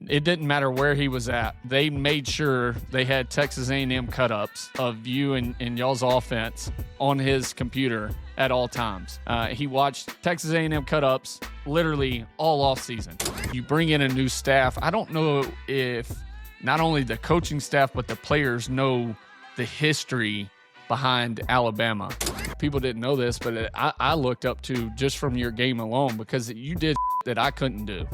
it didn't matter where he was at. They made sure they had Texas A&M cut-ups of you and y'all's offense on his computer at all times. He watched Texas A&M cut-ups literally all off season. You bring in a new staff. I don't know if not only the coaching staff but the players know the history behind Alabama. People didn't know this, but I looked up to just from your game alone because you did that I couldn't do.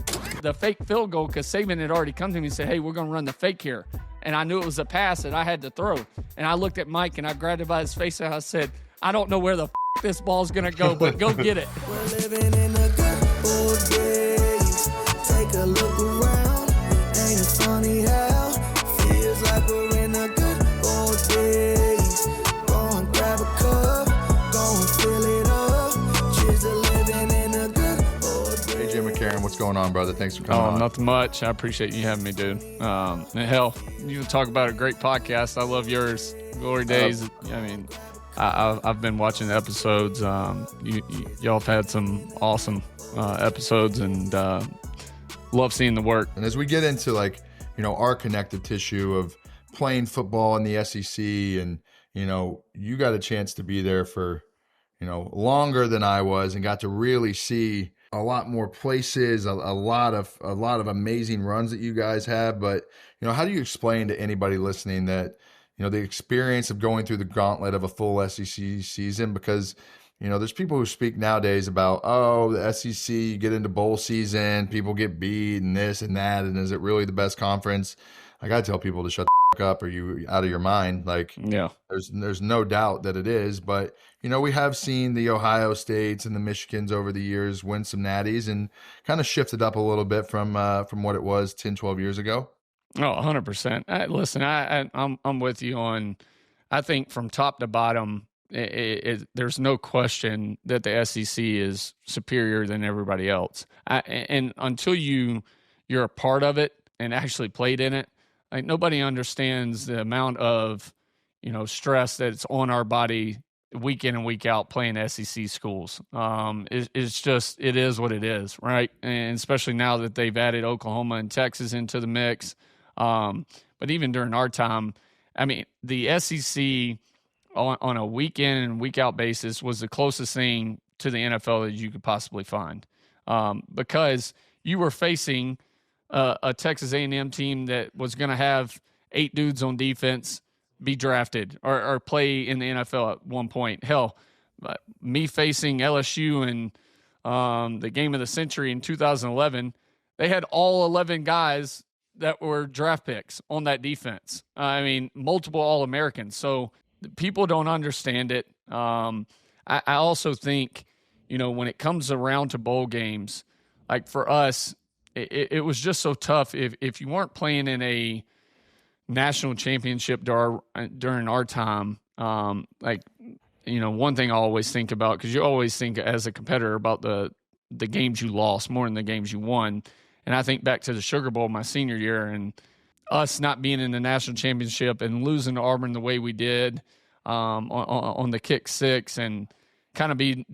The fake field goal, because Saban had already come to me and said, hey, we're going to run the fake here. And I knew it was a pass that I had to throw. And I looked at Mike and I grabbed it by his face and I said, I don't know where the this ball's going to go, but go get it. We're living in the good old days. Take a look around. Ain't it funny how feels like we're in the good old days. Go and grab a cup. Go and fill it up. Cheers to living in the good old days. AJ McCarron, what's going on, brother? Thanks for coming on. Nothing much. I appreciate you having me, dude. And hell, you talk about a great podcast. I love yours. Glory Daze. I mean, I've been watching the episodes. Y'all have had some awesome episodes, and love seeing the work. And as we get into our connective tissue of playing football in the SEC, and you got a chance to be there for longer than I was, and got to really see a lot more places, a lot of amazing runs that you guys have. But how do you explain to anybody listening that the experience of going through the gauntlet of a full SEC season? Because there's people who speak nowadays about, the SEC, you get into bowl season, people get beat and this and that, and is it really the best conference? I gotta tell people to shut the fuck up. Are you out of your mind? Yeah, there's no doubt that it is. But we have seen the Ohio States and the Michigans over the years win some natties and kind of shifted up a little bit from what it was 10, 12 years ago. Oh, 100%. Listen, I'm with you on. I think from top to bottom, there's no question that the SEC is superior than everybody else. And until you're a part of it and actually played in it, nobody understands the amount of stress that's on our body week in and week out playing SEC schools. It's just, it is what it is, right? And especially now that they've added Oklahoma and Texas into the mix. But even during our time, I mean, the SEC on a week in and week out basis was the closest thing to the NFL that you could possibly find, because you were facing a Texas A&M team that was going to have 8 dudes on defense be drafted or play in the NFL at one point. Hell, me facing LSU in the game of the century in 2011, they had all 11 guys that were draft picks on that defense. I mean, multiple All-Americans. So people don't understand it. I also think, when it comes around to bowl games, like for us, it was just so tough. If you weren't playing in a national championship during our time, one thing I always think about, because you always think as a competitor about the games you lost more than the games you won. And I think back to the Sugar Bowl my senior year and us not being in the national championship and losing to Auburn the way we did on the kick 6 and kind of be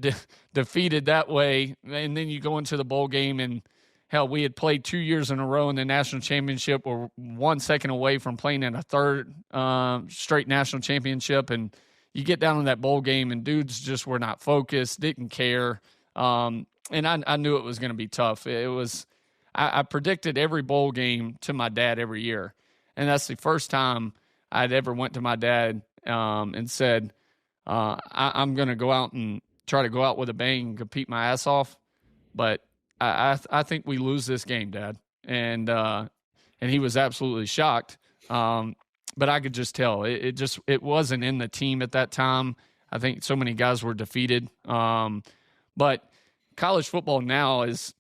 defeated that way. And then you go into the bowl game and, hell, we had played 2 years in a row in the national championship. We're 1 second away from playing in a third straight national championship. And you get down in that bowl game and dudes just were not focused, didn't care. And I knew it was going to be tough. It was... I predicted every bowl game to my dad every year. And that's the first time I'd ever went to my dad and said, I'm going to go out and try to go out with a bang and compete my ass off. But I think we lose this game, Dad. And he was absolutely shocked. But I could just tell it wasn't in the team at that time. I think so many guys were defeated. But college football now is,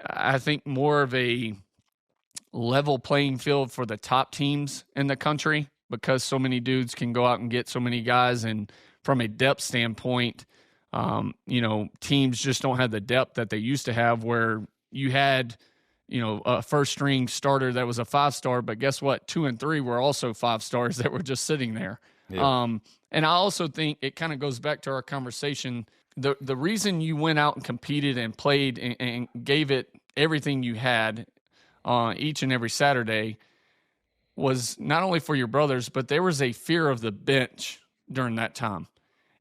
I think, more of a level playing field for the top teams in the country because so many dudes can go out and get so many guys. And from a depth standpoint, teams just don't have the depth that they used to have where you had, a first string starter that was a 5-star, but guess what? 2 and 3 were also 5-stars that were just sitting there. Yeah. And I also think it kind of goes back to our conversation. The reason you went out and competed and played and gave it everything you had each and every Saturday was not only for your brothers, but there was a fear of the bench during that time.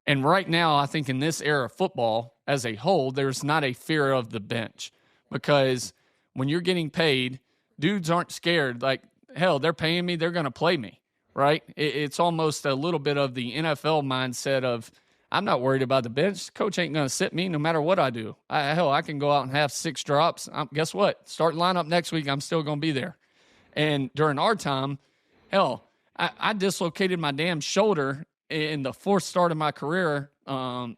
And right now, I think in this era of football as a whole, there's not a fear of the bench, because when you're getting paid, dudes aren't scared. Like, hell, they're paying me, they're going to play me, right? It's almost a little bit of the NFL mindset of, I'm not worried about the bench. Coach ain't going to sit me no matter what I do. I can go out and have 6 drops. Guess what? Starting lineup next week, I'm still going to be there. And during our time, hell, I dislocated my damn shoulder in the 4th start of my career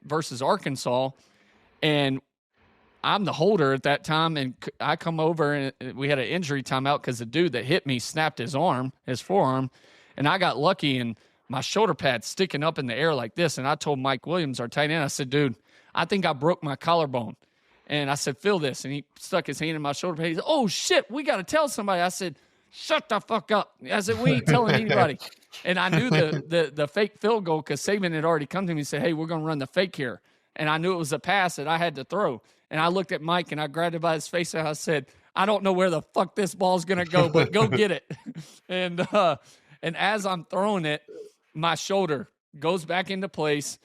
versus Arkansas. And I'm the holder at that time, and I come over, and we had an injury timeout because the dude that hit me snapped his forearm, and I got lucky, and my shoulder pad's sticking up in the air like this. And I told Mike Williams, our tight end, I said, dude, I think I broke my collarbone. And I said, feel this. And he stuck his hand in my shoulder pad. He said, oh, shit, we got to tell somebody. I said, shut the fuck up. I said, we ain't telling anybody. And I knew the fake field goal because Saban had already come to me and said, hey, we're going to run the fake here. And I knew it was a pass that I had to throw. And I looked at Mike, and I grabbed him by his face, and I said, I don't know where the fuck this ball's going to go, but go get it. And as I'm throwing it, my shoulder goes back into place.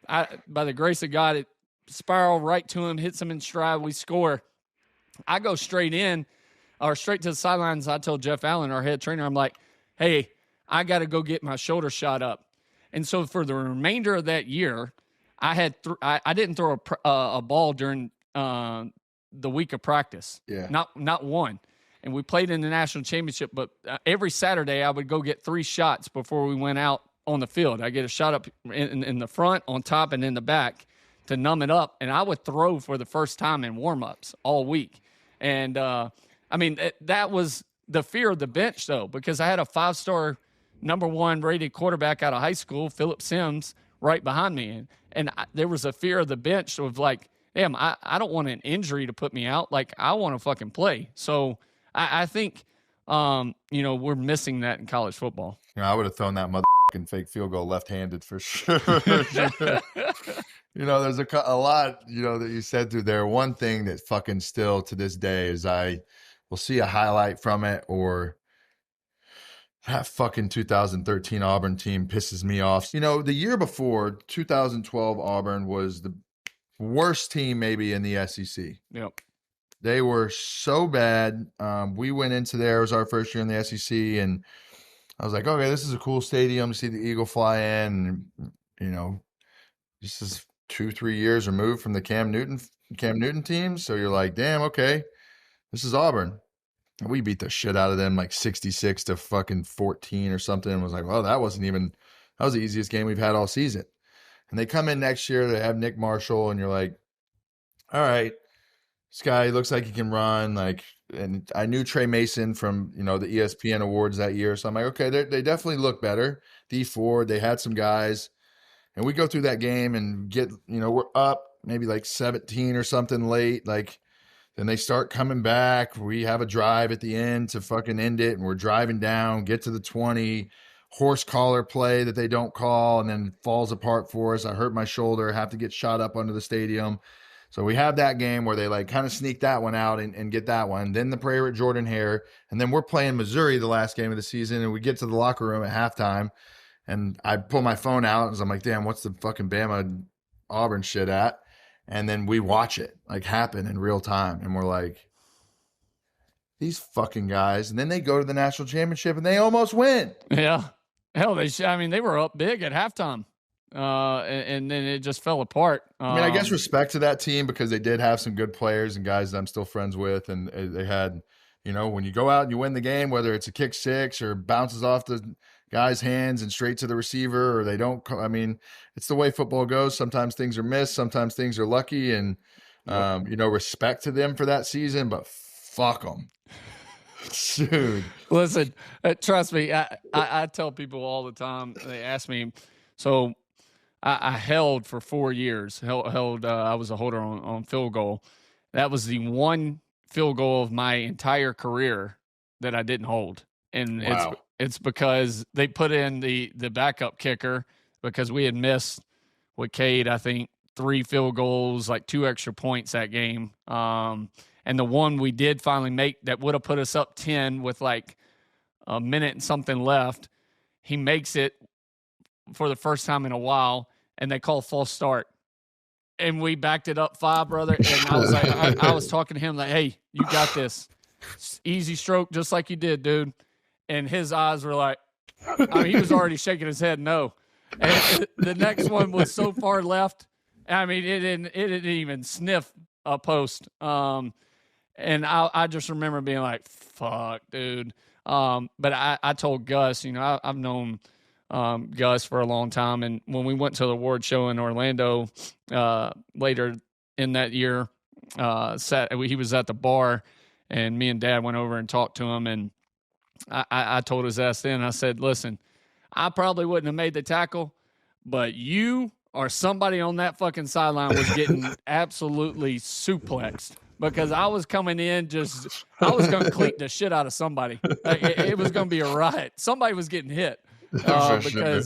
By the grace of God, it spiraled right to him, hits him in stride. We score. I go straight to the sidelines. I told Jeff Allen, our head trainer, I'm like, hey, I got to go get my shoulder shot up. And so for the remainder of that year, I didn't throw a ball during the week of practice. Yeah. Not one. And we played in the national championship, but every Saturday I would go get 3 shots before we went out on the field. I get a shot up in the front, on top, and in the back to numb it up. And I would throw for the first time in warm-ups all week. And, that was the fear of the bench, though, because I had a 5-star number 1 rated quarterback out of high school, Philip Sims, right behind me. And there was a fear of the bench of like, damn, I don't want an injury to put me out. Like, I want to fucking play. So I think, we're missing that in college football. I would have thrown that motherfucking fake field goal left-handed for sure. There's a lot, that you said through there. One thing that fucking still to this day is I will see a highlight from it, or that fucking 2013 Auburn team pisses me off. The year before, 2012 Auburn was the worst team maybe in the SEC. Yep. They were so bad. We went into there. It was our first year in the SEC, and I was like, okay, this is a cool stadium to see the Eagle fly in. And, this is 2-3 years removed from the Cam Newton team. So you're like, damn, okay, this is Auburn. And we beat the shit out of them like 66 to fucking 14 or something. And was like, well, that was the easiest game we've had all season. And they come in next year, they have Nick Marshall, and you're like, all right, this guy looks like he can run. And I knew Trey Mason from, the ESPN awards that year. So I'm like, okay, they definitely look better. D Ford, they had some guys. And we go through that game and get, we're up maybe like 17 or something late. Then they start coming back. We have a drive at the end to fucking end it. And we're driving down, get to the 20, horse collar play that they don't call, and then falls apart for us. I hurt my shoulder, have to get shot up under the stadium. So we have that game where they kind of sneak that one out and get that one. Then the prayer at Jordan Hare. And then we're playing Missouri the last game of the season, and we get to the locker room at halftime. And I pull my phone out, and I'm like, damn, what's the fucking Bama Auburn shit at? And then we watch it happen in real time. And we're like, these fucking guys. And then they go to the national championship and they almost win. Yeah. Hell, they were up big at halftime. And then it just fell apart. I guess respect to that team, because they did have some good players and guys that I'm still friends with. And they had, when you go out and you win the game, whether it's a kick 6 or bounces off the guy's hands and straight to the receiver, or they don't. It's the way football goes. Sometimes things are missed. Sometimes things are lucky. And, respect to them for that season, but fuck them. Dude. Listen, trust me. I tell people all the time, they ask me, so I held for 4 years. I was a holder on field goal. That was the one field goal of my entire career that I didn't hold. And wow. It's because they put in the backup kicker, because we had missed with Cade, I think, 3 field goals, 2 extra points that game. And And the one we did finally make that would have put us up 10 with like a minute and something left, he makes it for the first time in a while, and they call false start. And we backed it up 5, brother. And I was like, I was talking to him like, hey, you got this. Easy stroke, just like you did, dude. And his eyes were like, he was already shaking his head no. And the next one was so far left. I mean, it didn't even sniff a post. And I just remember being like, fuck, dude. But I told Gus, I've known Gus for a long time. And when we went to the award show in Orlando later in that year, he was at the bar, and me and Dad went over and talked to him. And I told his ass then, I said, listen, I probably wouldn't have made the tackle, but you or somebody on that fucking sideline was getting absolutely suplexed, because I was coming in I was going to cleat the shit out of somebody. Like, it was going to be a riot. Somebody was getting hit. Because, sure.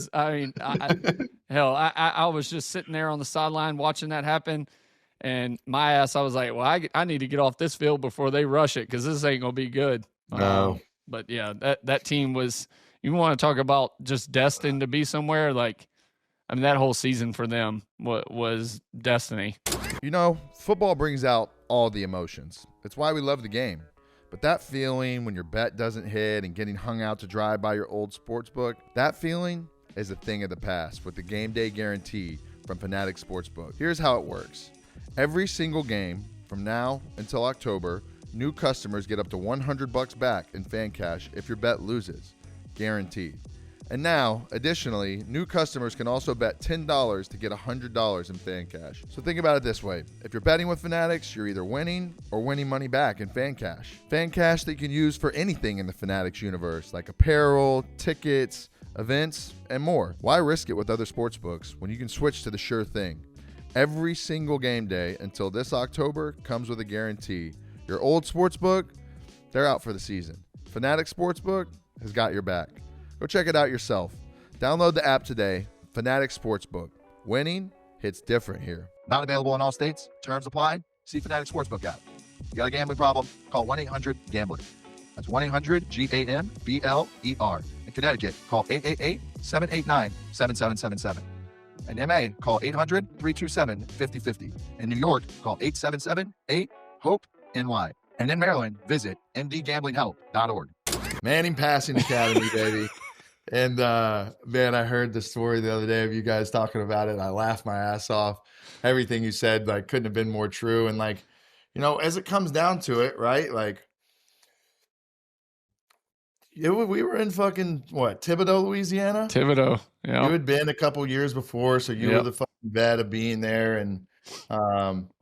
I was just sitting there on the sideline watching that happen, and my ass, I was like, well, I need to get off this field before they rush it, because this ain't going to be good. No. But, yeah, that team was – you want to talk about just destined to be somewhere? Like, I mean, that whole season for them was destiny. Football brings out all the emotions. It's why we love the game. But that feeling when your bet doesn't hit and getting hung out to dry by your old sports book, that feeling is a thing of the past with the game day guarantee from Fanatics Sportsbook. Here's how it works. Every single game from now until October, new customers get up to $100 back in fan cash if your bet loses. Guaranteed. And now, additionally, new customers can also bet $10 to get $100 in fan cash. So think about it this way. If you're betting with Fanatics, you're either winning or winning money back in fan cash. Fan cash that you can use for anything in the Fanatics universe, like apparel, tickets, events, and more. Why risk it with other sportsbooks when you can switch to the sure thing? Every single game day until this October comes with a guarantee. Your old sportsbook, they're out for the season. Fanatics Sportsbook has got your back. Go check it out yourself. Download the app today. Fanatics Sportsbook. Winning hits different here. Not available in all states. Terms apply. See Fanatics Sportsbook app. You got a gambling problem? Call 1-800-GAMBLER. That's 1-800-GAMBLER. In Connecticut, call 888-789-7777. In MA, call 800-327-5050. In New York, call 877-8-HOPE-NY. And in Maryland, visit mdgamblinghelp.org. Manning Passing Academy, baby. And, man, I heard the story the other day of you guys talking about it. I laughed my ass off. Everything you said, like, couldn't have been more true. And, like, as it comes down to it, right, like, we were in fucking, Thibodaux, Louisiana? Thibodaux, yeah. You had been a couple years before, so you were the fucking vet of being there. And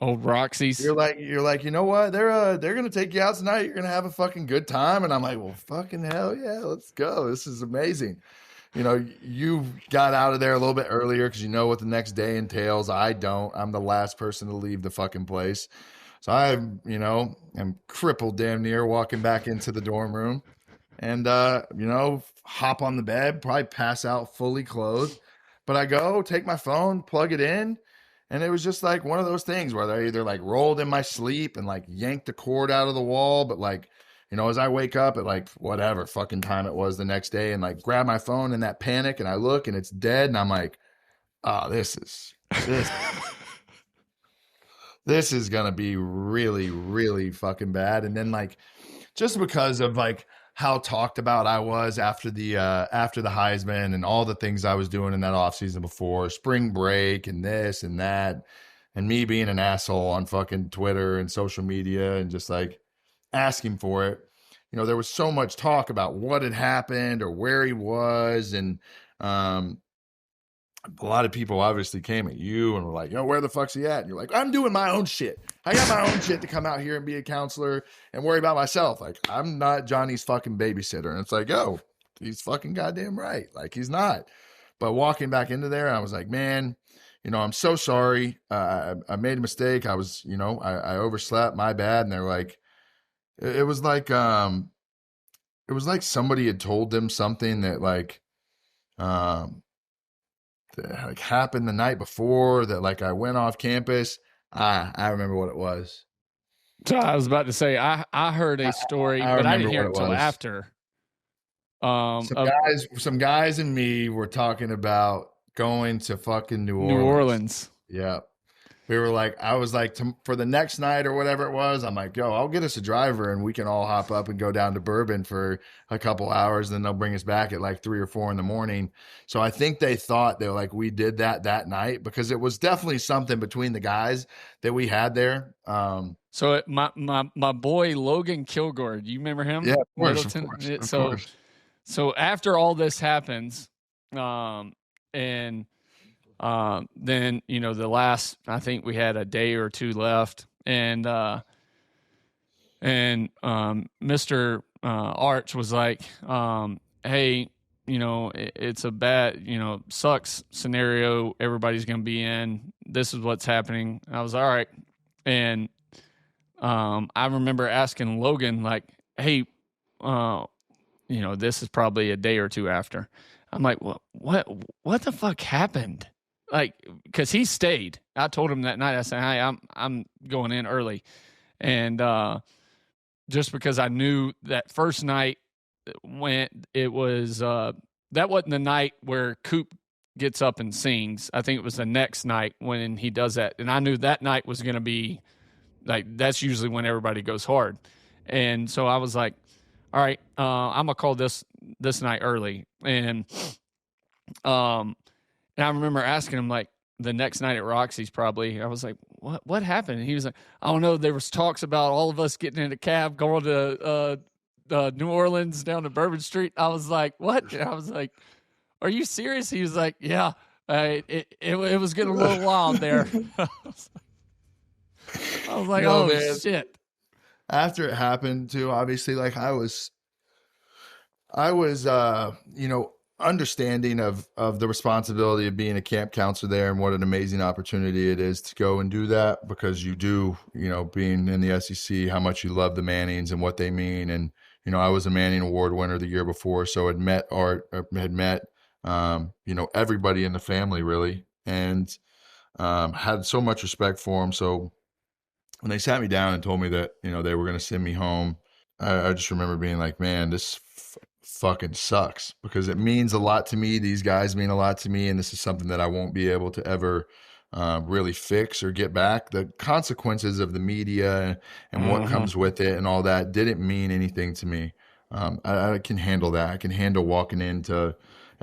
old Roxy's. You're like, you know what? They're gonna take you out tonight. You're gonna have a fucking good time. And I'm like, well, fucking hell yeah, let's go. This is amazing. You got out of there a little bit earlier because you know what the next day entails. I don't. I'm the last person to leave the fucking place. So I, am crippled damn near walking back into the dorm room and, hop on the bed, probably pass out fully clothed. But I go take my phone, plug it in. And it was just like one of those things where I either like rolled in my sleep and like yanked the cord out of the wall. But like, as I wake up at like whatever fucking time it was the next day and like grab my phone in that panic and I look and it's dead. And I'm like, oh, this is going to be really, really fucking bad. And then like, just because of like how talked about I was after the Heisman and all the things I was doing in that offseason before, spring break and this and that, and me being an asshole on fucking Twitter and social media and just like asking for it. There was so much talk about what had happened or where he was. And a lot of people obviously came at you and were like, where the fuck's he at? And you're like, I'm doing my own shit. I got my own shit to come out here and be a counselor and worry about myself. Like, I'm not Johnny's fucking babysitter. And it's like, he's fucking goddamn right. Like, he's not. But walking back into there, I was like, man, I'm so sorry. I made a mistake. I was, I overslept, my bad. And they're like, it was like somebody had told them something that like happened the night before that like I went off campus. I remember what it was. So I was about to say I heard a story, I but I remember didn't hear it what it until was. after. Some guys and me were talking about going to fucking New Orleans. Yeah. We were like, I was like, for the next night or whatever it was, I'm like, yo, I'll get us a driver and we can all hop up and go down to Bourbon for a couple hours. Then they'll bring us back at like 3 or 4 in the morning. So I think they thought they were like, we did that night because it was definitely something between the guys that we had there. So my boy Logan Kilgore, do you remember him? Yeah, of course, Middleton? of course. So after all this happens, then the last, I think we had a day or two left, and Mr. Arch was like, hey, it's a bad, sucks scenario everybody's going to be in. This is what's happening. I was all right. And I remember asking Logan, like, hey, this is probably a day or two after. I'm like, what the fuck happened? Like, because he stayed. I told him that night, I said, hey, I'm going in early. And just because I knew that first night when it was, that wasn't the night where Coop gets up and sings. I think it was the next night when he does that. And I knew that night was going to be, like, that's usually when everybody goes hard. And so I was like, all right, I'm going to call this night early. And I remember asking him, like, the next night at Roxy's probably, I was like, what happened? And he was like, I don't know. There was talks about all of us getting in a cab, going to New Orleans down to Bourbon Street. I was like, what? And I was like, are you serious? He was like, yeah, it was getting a little wild there. I was like, No, oh, man. shit. After it happened too, obviously, like I was understanding of the responsibility of being a camp counselor there and what an amazing opportunity it is to go and do that, because you do, being in the SEC, how much you love the Mannings and what they mean. And, I was a Manning Award winner the year before, so had met Art, had met, everybody in the family really, and had so much respect for him. So when they sat me down and told me that, they were going to send me home, I just remember being like, man, this fucking sucks, because it means a lot to me. These guys mean a lot to me. And this is something that I won't be able to ever really fix or get back. The consequences of the media and what comes with it and all that didn't mean anything to me. I can handle that. I can handle walking into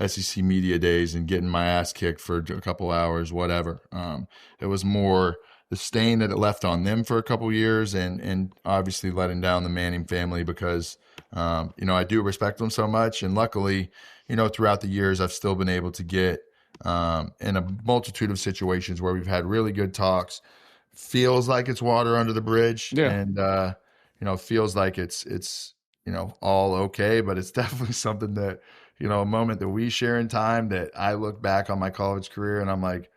SEC media days and getting my ass kicked for a couple hours, whatever. It was more the stain that it left on them for a couple years, and obviously letting down the Manning family, because I do respect them so much. And luckily, throughout the years, I've still been able to get in a multitude of situations where we've had really good talks. Feels like it's water under the bridge. Yeah. And feels like it's all okay, but it's definitely something that, a moment that we share in time that I look back on my college career and I'm like,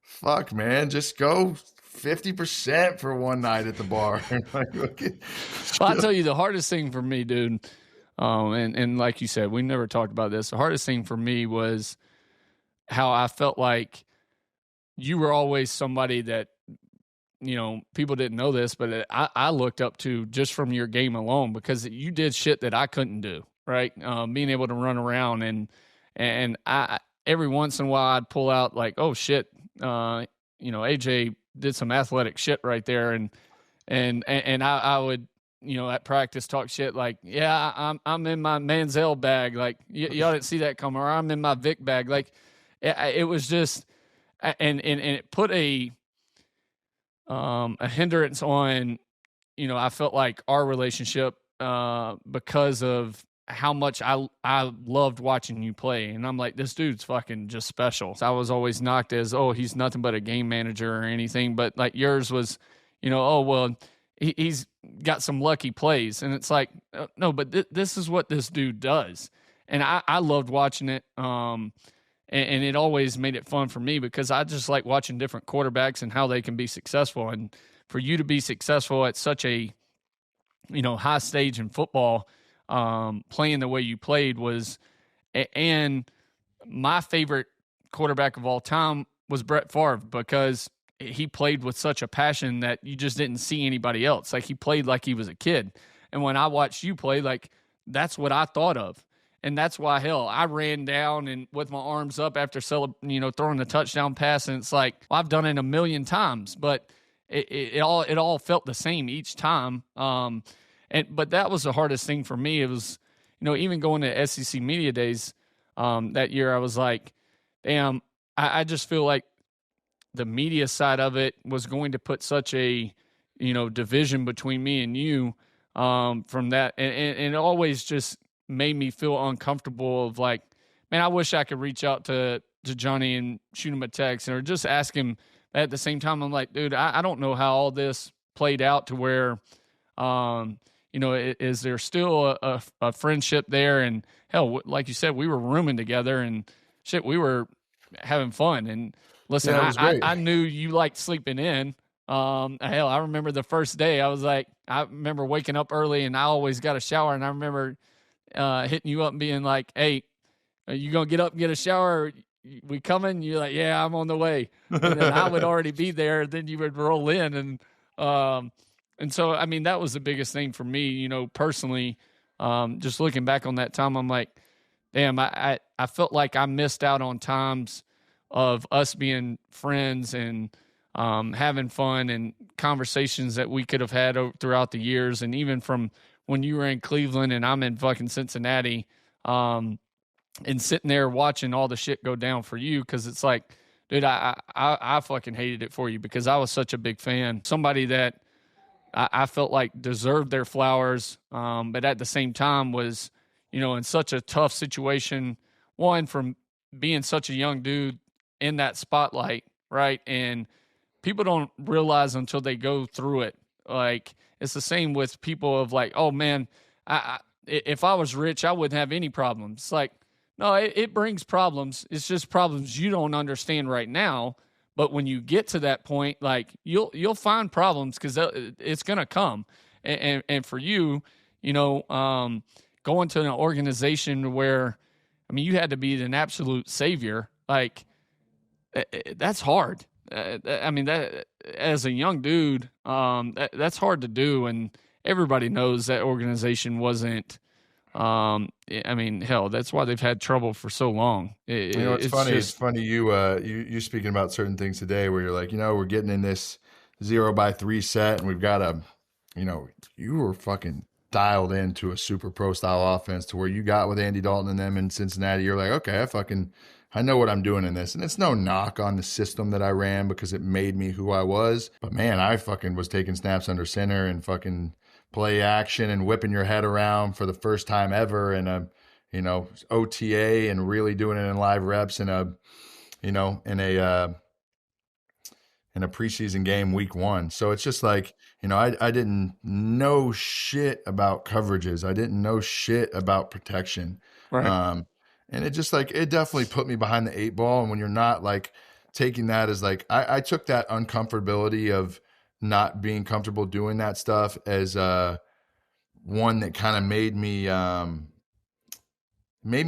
fuck, man, just go 50% for one night at the bar. Well, I'll tell you, the hardest thing for me, dude, and like you said, we never talked about this. The hardest thing for me was how I felt like you were always somebody that, people didn't know this, but I looked up to just from your game alone, because you did shit that I couldn't do, right? Being able to run around and I every once in a while I'd pull out like, oh shit, AJ did some athletic shit right there, and I would, at practice talk shit like, yeah, I'm in my Manziel bag, like y'all didn't see that coming, or I'm in my Vic bag, like it was just, and it put a hindrance on, I felt like our relationship because of how much I loved watching you play. And I'm like, this dude's fucking just special. So I was always knocked as, oh, he's nothing but a game manager or anything. But like yours was, oh, well, he's got some lucky plays. And it's like, no, but this is what this dude does. And I loved watching it. And it always made it fun for me, because I just like watching different quarterbacks and how they can be successful. And for you to be successful at such a, high stage in football, playing the way you played was, and my favorite quarterback of all time was Brett Favre, because he played with such a passion that you just didn't see anybody else. Like, he played like he was a kid. And when I watched you play, like, that's what I thought of. And that's why, hell, I ran down and with my arms up after throwing the touchdown pass, and it's like, well, I've done it a million times, but it all felt the same each time. But that was the hardest thing for me. It was, even going to SEC Media Days that year, I was like, damn, I just feel like the media side of it was going to put such a, division between me and you from that. And it always just made me feel uncomfortable of like, man, I wish I could reach out to Johnny and shoot him a text or just ask him. At the same time, I'm like, dude, I don't know how all this played out to where, is there still a friendship there? And hell, like you said, we were rooming together and shit, we were having fun. And listen, I knew you liked sleeping in. Hell, I remember the first day I remember waking up early and I always got a shower. And I remember hitting you up and being like, hey, are you going to get up and get a shower? We coming? You're like, yeah, I'm on the way. And then I would already be there. Then you would roll in. And so, I mean, that was the biggest thing for me, personally, just looking back on that time, I'm like, damn, I felt like I missed out on times of us being friends and having fun and conversations that we could have had throughout the years. And even from when you were in Cleveland and I'm in fucking Cincinnati, and sitting there watching all the shit go down for you. Cause it's like, dude, I fucking hated it for you because I was such a big fan. Somebody that I felt like deserved their flowers. But at the same time was, in such a tough situation, one from being such a young dude in that spotlight. Right. And people don't realize until they go through it. Like, it's the same with people of like, oh man, if I was rich, I wouldn't have any problems. It's like, no, it brings problems. It's just problems you don't understand right now. But when you get to that point, like you'll find problems because it's gonna come. And for you, going to an organization where, I mean, you had to be an absolute savior. Like, that's hard. I mean, that as a young dude, that's hard to do, and everybody knows that organization wasn't. I mean, hell, that's why they've had trouble for so long. It's funny. It's funny you speaking about certain things today where you're like, we're getting in this 0-by-3 set, and we've got you were fucking dialed into a super pro style offense to where you got with Andy Dalton and them in Cincinnati. You're like, okay, I know what I'm doing in this. And it's no knock on the system that I ran because it made me who I was. But man, I fucking was taking snaps under center and fucking play action and whipping your head around for the first time ever in a, OTA and really doing it in live reps in a preseason game week 1. So it's just like, I didn't know shit about coverages. I didn't know shit about protection. Right. And it just like, it definitely put me behind the 8 ball. And when you're not like taking that as like, I took that uncomfortability of not being comfortable doing that stuff as one that kind of made me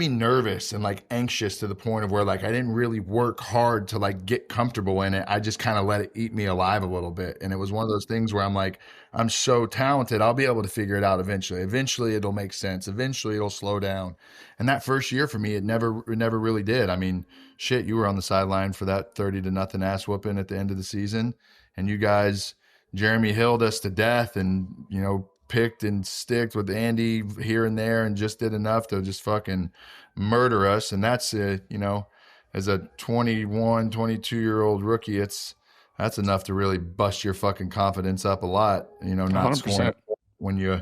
nervous and like anxious to the point of where like I didn't really work hard to like get comfortable in it. I just kind of let it eat me alive a little bit. And it was one of those things where I'm like, I'm so talented, I'll be able to figure it out eventually. Eventually it'll make sense. Eventually it'll slow down. And that first year for me, it never really did. I mean, shit, you were on the sideline for that 30-0 ass whooping at the end of the season. And you guys, Jeremy Hilled us to death and, picked and sticked with Andy here and there and just did enough to just fucking murder us. And that's, as a 21, 22-year-old rookie, that's enough to really bust your fucking confidence up a lot, not 100%. Scoring when you're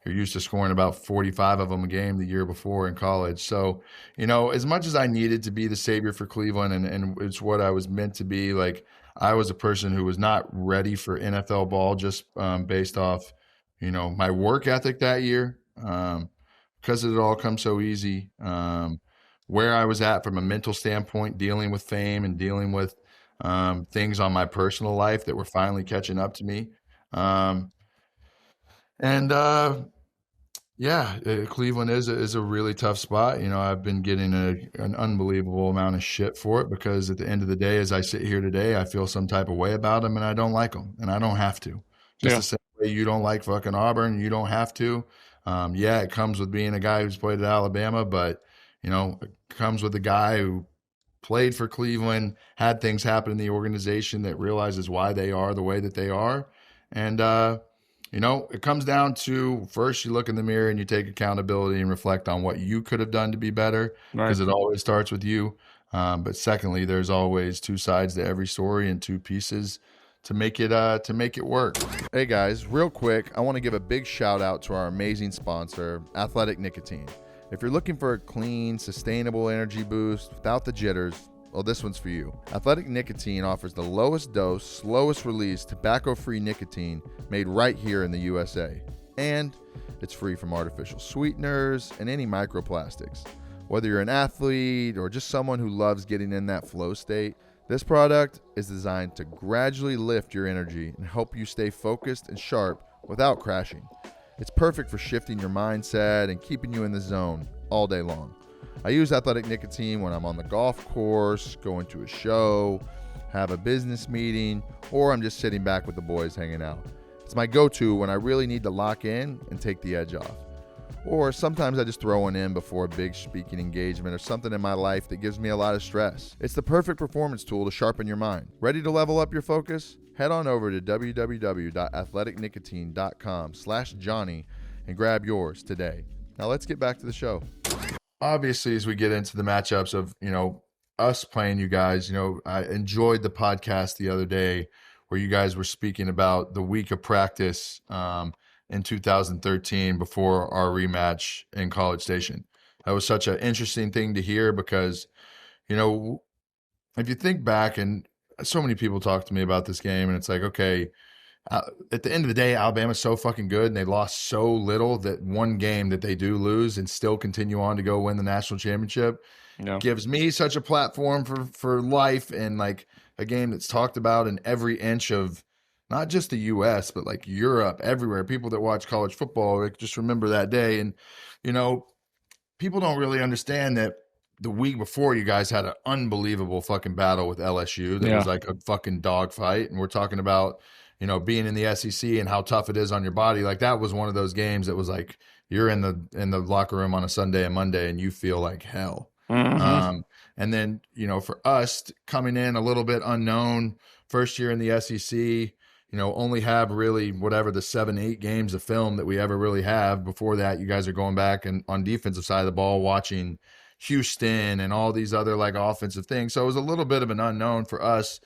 used to scoring about 45 of them a game the year before in college. So, as much as I needed to be the savior for Cleveland and it's what I was meant to be, like I was a person who was not ready for NFL ball just based off, my work ethic that year, because it all comes so easy, where I was at from a mental standpoint, dealing with fame and dealing with things on my personal life that were finally catching up to me. Yeah, Cleveland is a really tough spot. You know, I've been getting an unbelievable amount of shit for it because at the end of the day, as I sit here today, I feel some type of way about them, and I don't like them, and I don't have to. Just Yeah. the same way you don't like fucking Auburn, you don't have to. Yeah, it comes with being a guy who's played at Alabama, but you know, it comes with a guy who played for Cleveland, had things happen in the organization that realizes why they are the way that they are, and you know, it comes down to first you look in the mirror and you take accountability and reflect on what you could have done to be better because it always starts with you. But secondly, there's always two sides to every story and two pieces to make it work. Hey guys, real quick, I want to give a big shout out to our amazing sponsor, Athletic Nicotine. If you're looking for a clean, sustainable energy boost without the jitters, well, this one's for you. Athletic Nicotine offers the lowest dose, slowest release, tobacco-free nicotine made right here in the USA. And it's free from artificial sweeteners and any microplastics. Whether you're an athlete or just someone who loves getting in that flow state, this product is designed to gradually lift your energy and help you stay focused and sharp without crashing. It's perfect for shifting your mindset and keeping you in the zone all day long. I use Athletic Nicotine when I'm on the golf course, going to a show, have a business meeting, or I'm just sitting back with the boys hanging out. It's my go-to when I really need to lock in and take the edge off. Or sometimes I just throw one in before a big speaking engagement or something in my life that gives me a lot of stress. It's the perfect performance tool to sharpen your mind. Ready to level up your focus? Head on over to www.athleticnicotine.com/Johnny and grab yours today. Now let's get back to the show. Obviously, as we get into the matchups of, you know, us playing you guys, you know, I enjoyed the podcast the other day where you guys were speaking about the week of practice in 2013 before our rematch in College Station. That was such an interesting thing to hear because, you know, if you think back, and so many people talk to me about this game, and it's like, okay, at the end of the day, Alabama's so fucking good, and they lost so little that one game that they do lose and still continue on to go win the national championship gives me such a platform for life, and like a game that's talked about in every inch of not just the U.S., but like Europe, everywhere. People that watch college football, like, just remember that day. And, you know, people don't really understand that the week before you guys had an unbelievable fucking battle with LSU that was like a fucking dogfight. And we're talking about, you know, being in the SEC and how tough it is on your body. Like, that was one of those games that was like, you're in the locker room on a Sunday and Monday and you feel like hell. Mm-hmm. And then, you know, for us coming in a little bit unknown, first year in the SEC, you know, only have really whatever the 7-8 games of film that we ever really have. Before that, you guys are going back and on defensive side of the ball, watching Houston and all these other like offensive things. So it was a little bit of an unknown for us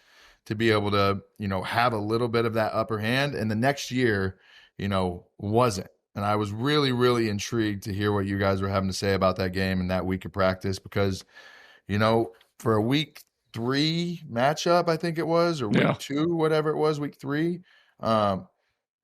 to be able to, you know, have a little bit of that upper hand. And the next year, you know, wasn't. And I was really, really intrigued to hear what you guys were having to say about that game and that week of practice because, you know, for a week 3 matchup, I think it was, or week 2, whatever it was, week 3, there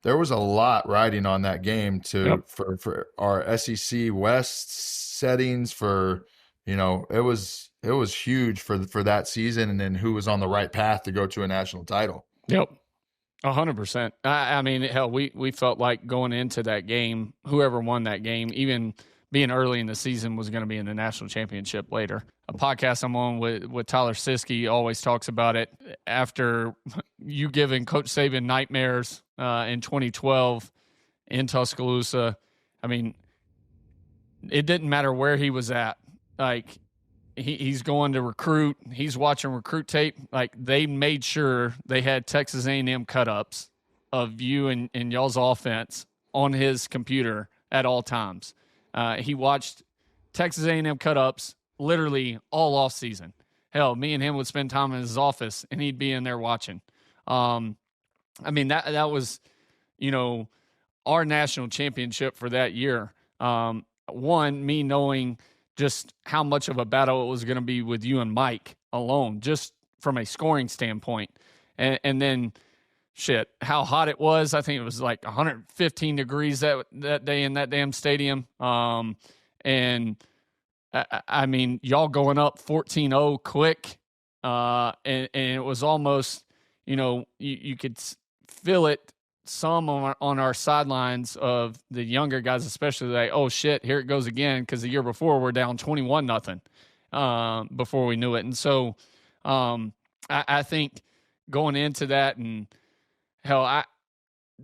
was a lot riding on that game for our SEC West settings for, you know, it was huge for that season, and then who was on the right path to go to a national title. Yep. 100%. I mean, hell, we felt like going into that game, whoever won that game, even being early in the season, was going to be in the national championship later. A podcast I'm on with Tyler Siskey always talks about it. After you giving Coach Saban nightmares in 2012 in Tuscaloosa, I mean, it didn't matter where he was at. Like, he's going to recruit. He's watching recruit tape. Like, they made sure they had Texas A&M cut-ups of you and y'all's offense on his computer at all times. He watched Texas A&M cut-ups literally all off season. Hell, me and him would spend time in his office, and he'd be in there watching. I mean, that was, you know, our national championship for that year. One, me knowing just how much of a battle it was going to be with you and Mike alone, just from a scoring standpoint. And then, shit, how hot it was. I think it was like 115 degrees that day in that damn stadium. And I mean, y'all going up 14-0 quick. And it was almost, you know, you could feel it some on our sidelines of the younger guys, especially like, oh shit, here it goes again. Cause the year before we're down 21-0, before we knew it. And so, I think going into that, and hell,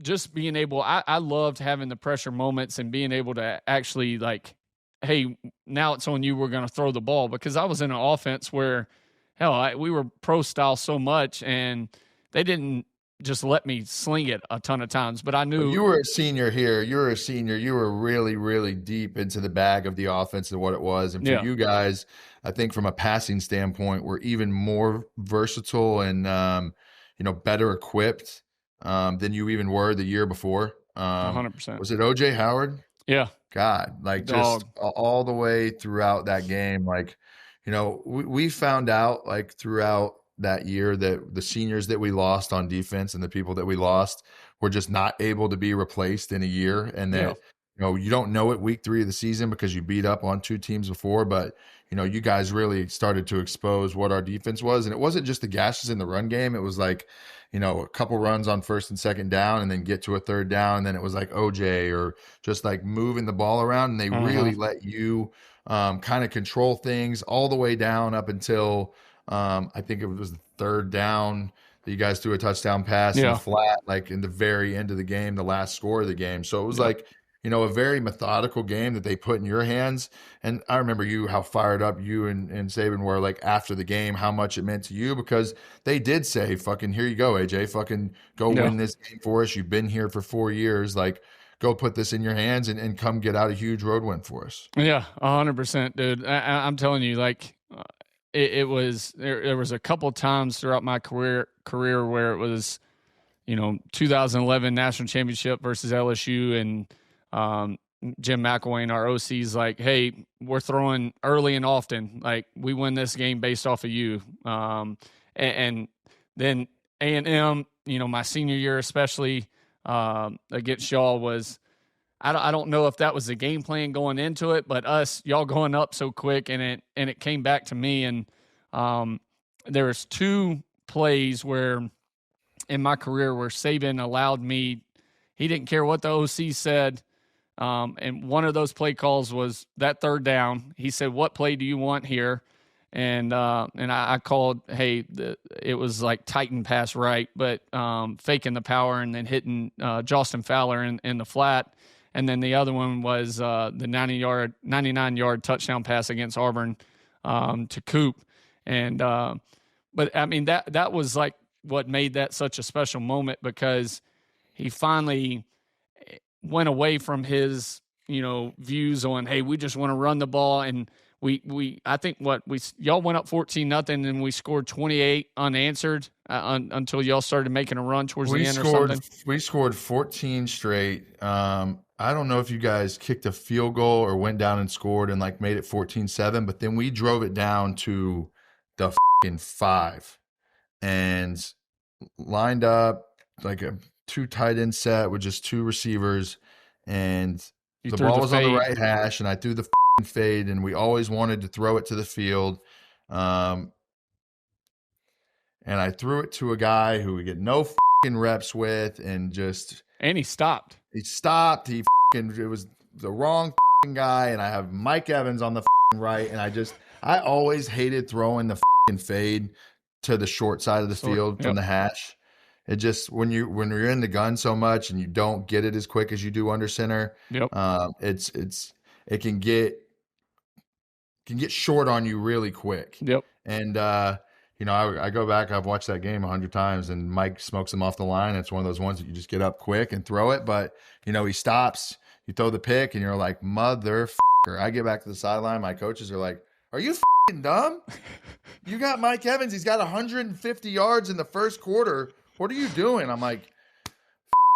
just being able, I loved having the pressure moments and being able to actually like, hey, now it's on you. We're going to throw the ball, because I was in an offense where, hell, we were pro style so much, and they didn't just let me sling it a ton of times. But I knew you were a senior here. You were a senior. You were really, really deep into the bag of the offense and what it was. And for you guys, I think from a passing standpoint, we're even more versatile and better equipped than you even were the year before. 100%. Was it OJ Howard? Yeah. God, like just all the way throughout that game. Like, we found out like throughout that year that the seniors that we lost on defense and the people that we lost were just not able to be replaced in a year. And that, you don't know it week 3 of the season because you beat up on 2 teams before, but you guys really started to expose what our defense was. And it wasn't just the gashes in the run game. It was like, a couple runs on 1st and 2nd down and then get to a 3rd down. And then it was like OJ or just like moving the ball around. And they really let you kind of control things all the way down up until I think it was the 3rd down that you guys threw a touchdown pass in the flat, like in the very end of the game, the last score of the game. So it was like, a very methodical game that they put in your hands. And I remember how fired up you and Saban were like after the game, how much it meant to you, because they did say, fucking, here you go, AJ, fucking go win this game for us. You've been here for 4 years. Like, go put this in your hands and come get out a huge road win for us. Yeah, 100%, dude. I'm telling you, like, it was, there was a couple times throughout my career where it was, 2011 national championship versus LSU, and Jim McElwain, our OC's like, hey, we're throwing early and often. Like, we win this game based off of you. And then A&M, my senior year especially, against y'all was, I don't know if that was the game plan going into it, but y'all going up so quick, and it came back to me. And there was 2 plays where in my career where Saban allowed me, he didn't care what the OC said. And one of those play calls was that 3rd down. He said, what play do you want here? And I called, hey, it was like Titan pass right, but faking the power and then hitting Justin Fowler in the flat. And then the other one was the 99-yard touchdown pass against Auburn to Coop. And but I mean that was like what made that such a special moment, because he finally went away from his views on, hey, we just want to run the ball, and I think y'all went up 14-0 and we scored 28 unanswered until y'all started making a run towards the end or something. We scored 14 straight. I don't know if you guys kicked a field goal or went down and scored and like made it 14-7, but then we drove it down to the 5 and lined up like a 2 tight end set with just 2 receivers, and the ball was on the right hash, and I threw the fade, and we always wanted to throw it to the field. And I threw it to a guy who we get no reps with, and he stopped. He stopped. It was the wrong guy, and I have Mike Evans on the right, and I always hated throwing the fade to the short side of the field from the hash. It just, when you're in the gun so much and you don't get it as quick as you do under center, it can get short on you really quick. Yep. And I go back, I've watched that game 100 times, and Mike smokes him off the line. It's one of those ones that you just get up quick and throw it, but he stops, you throw the pick, and you're like, motherfucker. I get back to the sideline, my coaches are like, are you dumb? You got Mike Evans, he's got 150 yards in the first quarter. What are you doing? I'm like,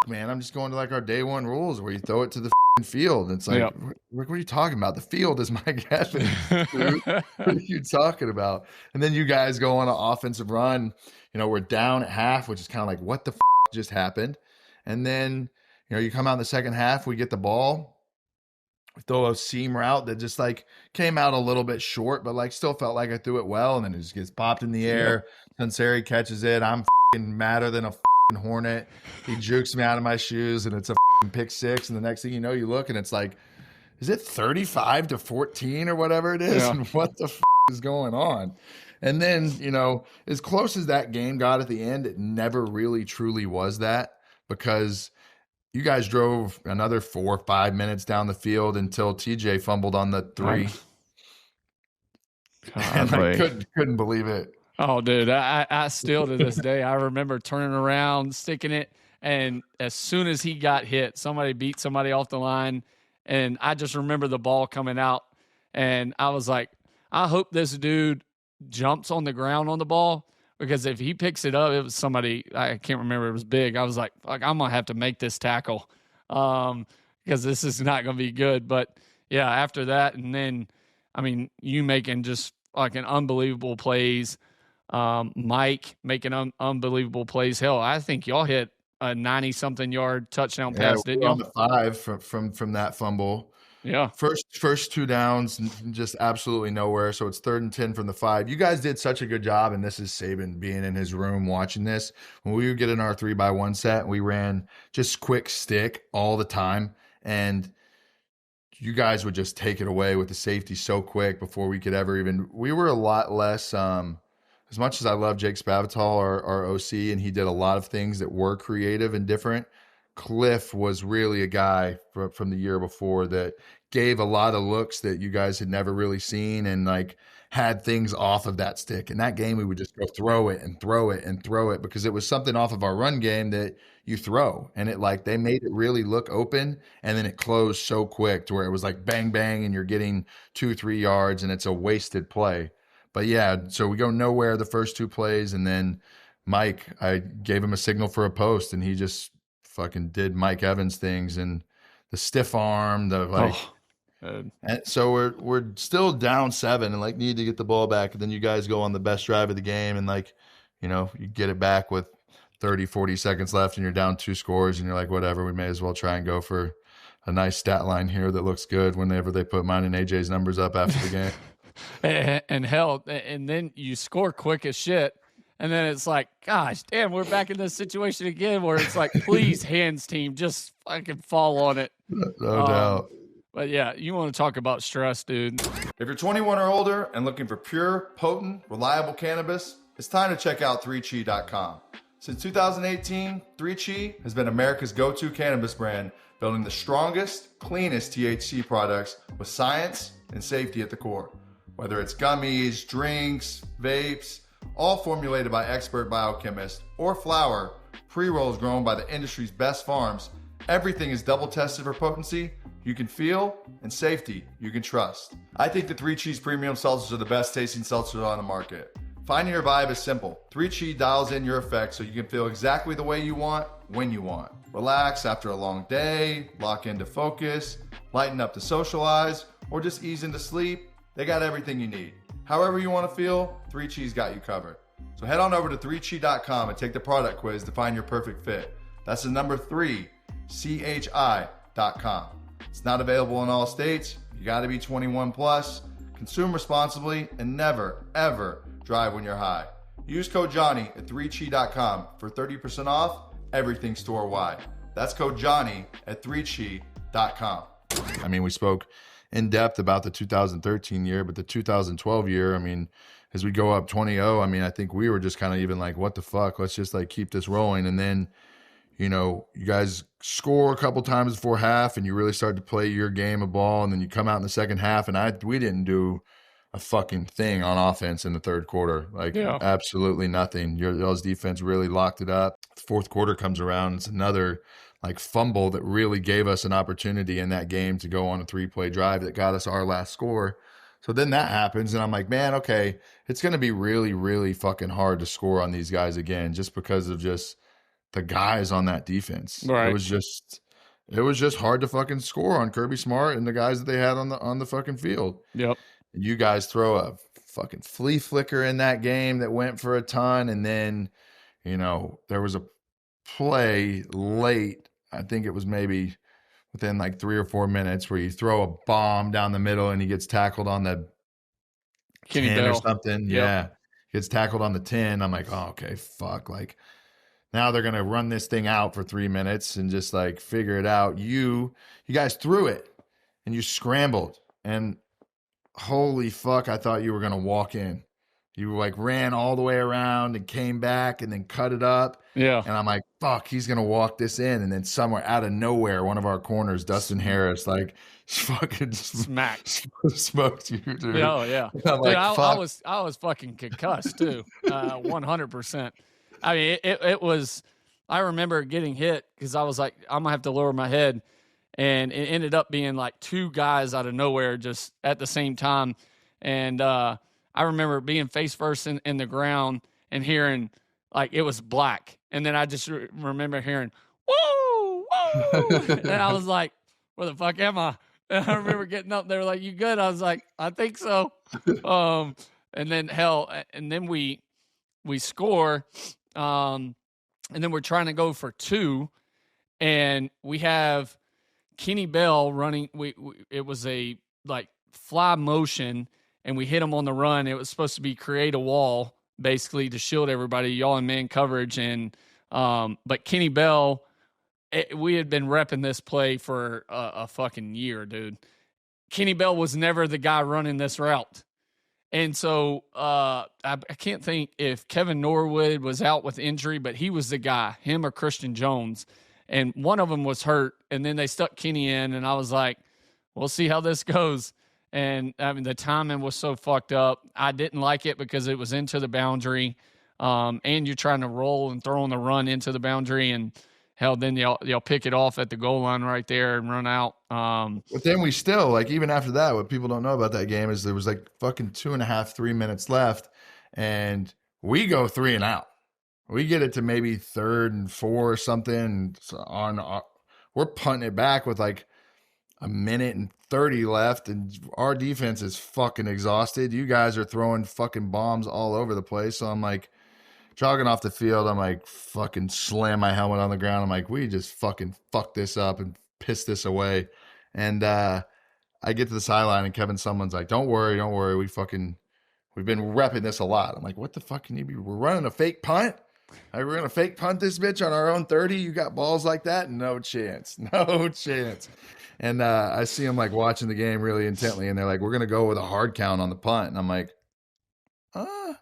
man, I'm just going to like our day 1 rules where you throw it to the field. And it's like, what are you talking about? The field is Mike Evans, dude. What are you talking about? And then you guys go on an offensive run. We're down at half, which is kind of like, what the just happened? And then, you come out in the second half, we get the ball. We throw a seam route that just like came out a little bit short, but like still felt like I threw it well. And then it just gets popped in the air. Sunseri catches it. I'm madder than a hornet. He jukes me out of my shoes, and it's a pick six. And the next thing you know, you look, and it's like, is it 35-14 or whatever it is? Yeah. And what the is going on? And then, as close as that game got at the end, it never really truly was that, because you guys drove another 4 or 5 minutes down the field until TJ fumbled on the 3. And I couldn't believe it. Oh, dude, I still to this day, I remember turning around, sticking it, and as soon as he got hit, somebody beat somebody off the line, and I just remember the ball coming out, and I was like, I hope this dude jumps on the ground on the ball, because if he picks it up, it was somebody, I can't remember, it was big. I was like, fuck, I'm going to have to make this tackle because this is not going to be good. But, yeah, after that, and then, you making just like an unbelievable plays, Mike making unbelievable plays. Hell, I think y'all hit a 90-something yard touchdown pass, didn't you? On the 5 from that fumble. Yeah. First 2 downs, just absolutely nowhere. So it's 3rd and 10 from the 5. You guys did such a good job, and this is Saban being in his room watching this. When we would get in our 3x1 set, we ran just quick stick all the time, and you guys would just take it away with the safety so quick before we could ever even – we were a lot less as much as I love Jake Spavital, our OC, and he did a lot of things that were creative and different, Cliff was really a guy from the year before that gave a lot of looks that you guys had never really seen, and like had things off of that stick. In that game, we would just go throw it and throw it and throw it, because it was something off of our run game that you throw, and it like they made it really look open, and then it closed so quick to where it was like bang bang, and you're getting 2-3 yards, and it's a wasted play. But yeah, so we go nowhere the first 2 plays, and then Mike, I gave him a signal for a post, and he just fucking did Mike Evans things, and the stiff arm, the like. And so we're still down 7 and like need to get the ball back. And then you guys go on the best drive of the game, and like, you get it back with 30, 40 seconds left, and you're down 2 scores, and you're like, whatever, we may as well try and go for a nice stat line here that looks good whenever they put mine and AJ's numbers up after the game. and hell, and then you score quick as shit. And then it's like, gosh, damn, we're back in this situation again where it's like, please, hands team, just fucking fall on it. No doubt. But yeah, you want to talk about stress, dude. If you're 21 or older and looking for pure, potent, reliable cannabis, it's time to check out 3chi.com. Since 2018, 3chi has been America's go-to cannabis brand, building the strongest, cleanest THC products with science and safety at the core. Whether it's gummies, drinks, vapes, all formulated by expert biochemists, or flower, pre-rolls grown by the industry's best farms, everything is double tested for potency you can feel and safety you can trust. I think the 3Chi's premium seltzers are the best tasting seltzers on the market. Finding your vibe is simple. 3Chi dials in your effects so you can feel exactly the way you want, when you want. Relax after a long day, lock into focus, lighten up to socialize, or just ease into sleep. They got everything you need. However you want to feel, 3Chi's got you covered. So head on over to 3chi.com and take the product quiz to find your perfect fit. That's the number 3, CHI.com. It's not available in all states. You got to be 21 plus. Consume responsibly and never, ever drive when you're high. Use code Johnny at 3chi.com for 30% off everything store-wide. That's code Johnny at 3chi.com. I mean, we spoke in depth about the 2013 year, but the 2012 year, I mean, as we go up 20-0, I mean, I think we were just kind of even like, what the fuck? Let's just like keep this rolling. And then, you guys score a couple times before half, and you really start to play your game of ball, and then you come out in the second half, and we didn't do a fucking thing on offense in the third quarter. Like, absolutely nothing. Y'all's defense really locked it up. The fourth quarter comes around, it's another like fumble that really gave us an opportunity in that game to go on a 3-play drive that got us our last score. So then that happens, and I'm like, man, okay, it's going to be really, really fucking hard to score on these guys again, just because of just the guys on that defense. Right. It was just hard to fucking score on Kirby Smart and the guys that they had on the fucking field. Yep. And you guys throw a fucking flea flicker in that game that went for a ton, and then, there was a play late, I think it was maybe within like 3 or 4 minutes, where you throw a bomb down the middle and he gets tackled on the Kenny 10 Bell or something. Yep. Yeah. Gets tackled on the 10. I'm like, oh, okay, fuck. Like, Now they're going to run this thing out for 3 minutes and just like figure it out. You guys threw it and you scrambled, and holy fuck, I thought you were going to walk in. You like ran all the way around and came back and then cut it up. Yeah. And I'm like, fuck, he's going to walk this in. And then somewhere out of nowhere, one of our corners, Dustin Harris, like fucking Smacked. smoked you, dude. Oh, yeah. And I'm Dude, like, I was fucking concussed too. 100%. I mean, it was, I remember getting hit because I was like, I'm gonna have to lower my head. And it ended up being like two guys out of nowhere just at the same time. And I remember being face first in the ground and hearing like it was black. And then I just remember hearing, whoa, whoa. And I was like, where the fuck am I? And I remember getting up there like, you good? I was like, I think so. And then and then we score. And then we're trying to go for 2. And we have Kenny Bell running. It was a like fly motion, and we hit him on the run. It was supposed to be create a wall basically to shield everybody, y'all in man coverage. And but Kenny Bell, we had been repping this play for a fucking year, dude. Kenny Bell was never the guy running this route. And so I can't think if Kevin Norwood was out with injury, but he was the guy, him or Christian Jones. And one of them was hurt, and then they stuck Kenny in, and I was like, we'll see how this goes. And, I mean, the timing was so fucked up. I didn't like it because it was into the boundary, and you're trying to roll and throw on the run into the boundary, and hell, then y'all pick it off at the goal line right there and run out. But then we still, like, even after that, what people don't know about that game is there was like fucking 2.5, 3 minutes left, and we go 3 and out. We get it to maybe 3rd and 4 or something. We're punting it back with like 1:30 left, and our defense is fucking exhausted. You guys are throwing fucking bombs all over the place. So I'm like, jogging off the field, I'm like, fucking slam my helmet on the ground. I'm like, we just fucking fuck this up and piss this away. And I get to the sideline, and Kevin Sumlin's like, don't worry. We've been repping this a lot. I'm like, what the fuck can you be? We're running a fake punt? We're going to fake punt this bitch on our own 30? You got balls like that? No chance. No chance. And I see them like watching the game really intently, and they're like, we're going to go with a hard count on the punt. And I'm like, all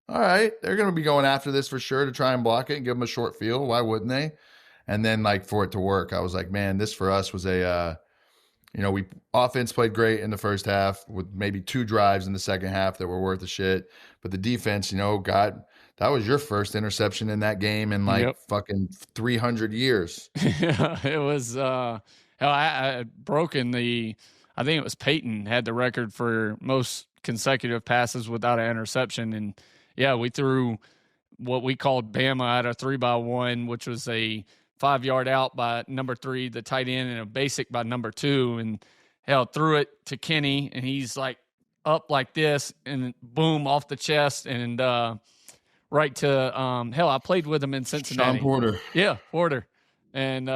right. They're going to be going after this for sure to try and block it and give them a short field. Why wouldn't they? And then like for it to work, I was like, man, this for us was we offense played great in the first half with maybe 2 drives in the second half that were worth the shit. But the defense, that was your first interception in that game in like fucking 300 years. Yeah, it was. I had broken I think it was Peyton had the record for most consecutive passes without an interception. And yeah, we threw what we called Bama at a 3x1, which was a 5-yard out by number 3, the tight end, and a basic by number 2. And hell, threw it to Kenny, and he's like up like this, and boom, off the chest, and right to I played with him in Cincinnati. Sean Porter. Yeah, Porter. And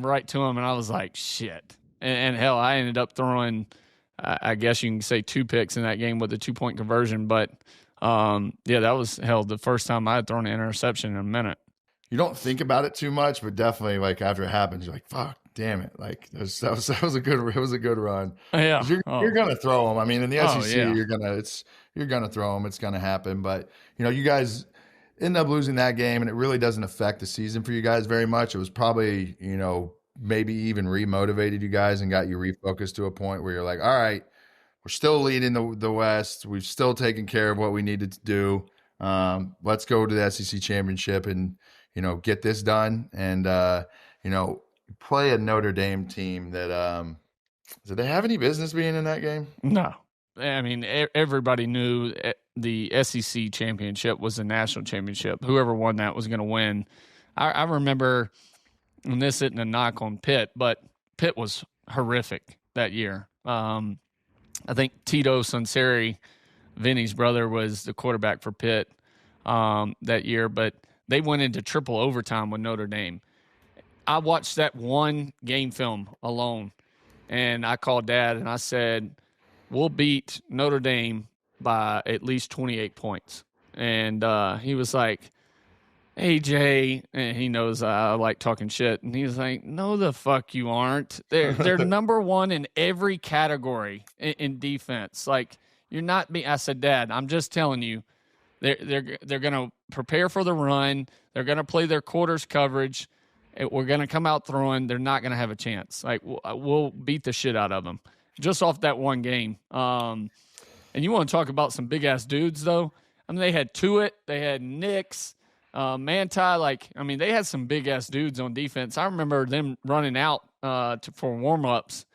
right to him, and I was like, shit. And hell, I ended up throwing, I guess you can say 2 picks in that game with a 2-point conversion. But that was the first time I had thrown an interception in a minute. You don't think about it too much, but definitely like after it happens, you're like, fuck, damn it. Like that was a good run. Yeah. You're going to throw them. I mean, in the SEC, yeah. you're going to throw them. It's going to happen. But, you guys end up losing that game, and it really doesn't affect the season for you guys very much. It was probably, maybe even remotivated you guys and got you refocused to a point where you're like, all right, we're still leading the West. We've still taken care of what we needed to do. Let's go to the SEC championship and, get this done. And, play a Notre Dame team that, did they have any business being in that game? No. I mean, everybody knew the SEC championship was a national championship. Whoever won that was going to win. I remember, and this isn't a knock on Pitt, but Pitt was horrific that year. I think Tito Sunseri, Vinny's brother, was the quarterback for Pitt that year, but they went into triple overtime with Notre Dame. I watched that one game film alone, and I called Dad, and I said, we'll beat Notre Dame by at least 28 points. And he was like, AJ, and he knows I like talking shit, and he's like, "No, the fuck you aren't. They're number one in every category in defense. Like you're not being." I said, "Dad, I'm just telling you, they're gonna prepare for the run. They're gonna play their quarters coverage. We're gonna come out throwing. They're not gonna have a chance. Like we'll beat the shit out of them just off that one game." And you want to talk about some big ass dudes though? I mean, they had Tuitt, they had Nix. Manti, they had some big-ass dudes on defense. I remember them running out for warm-ups,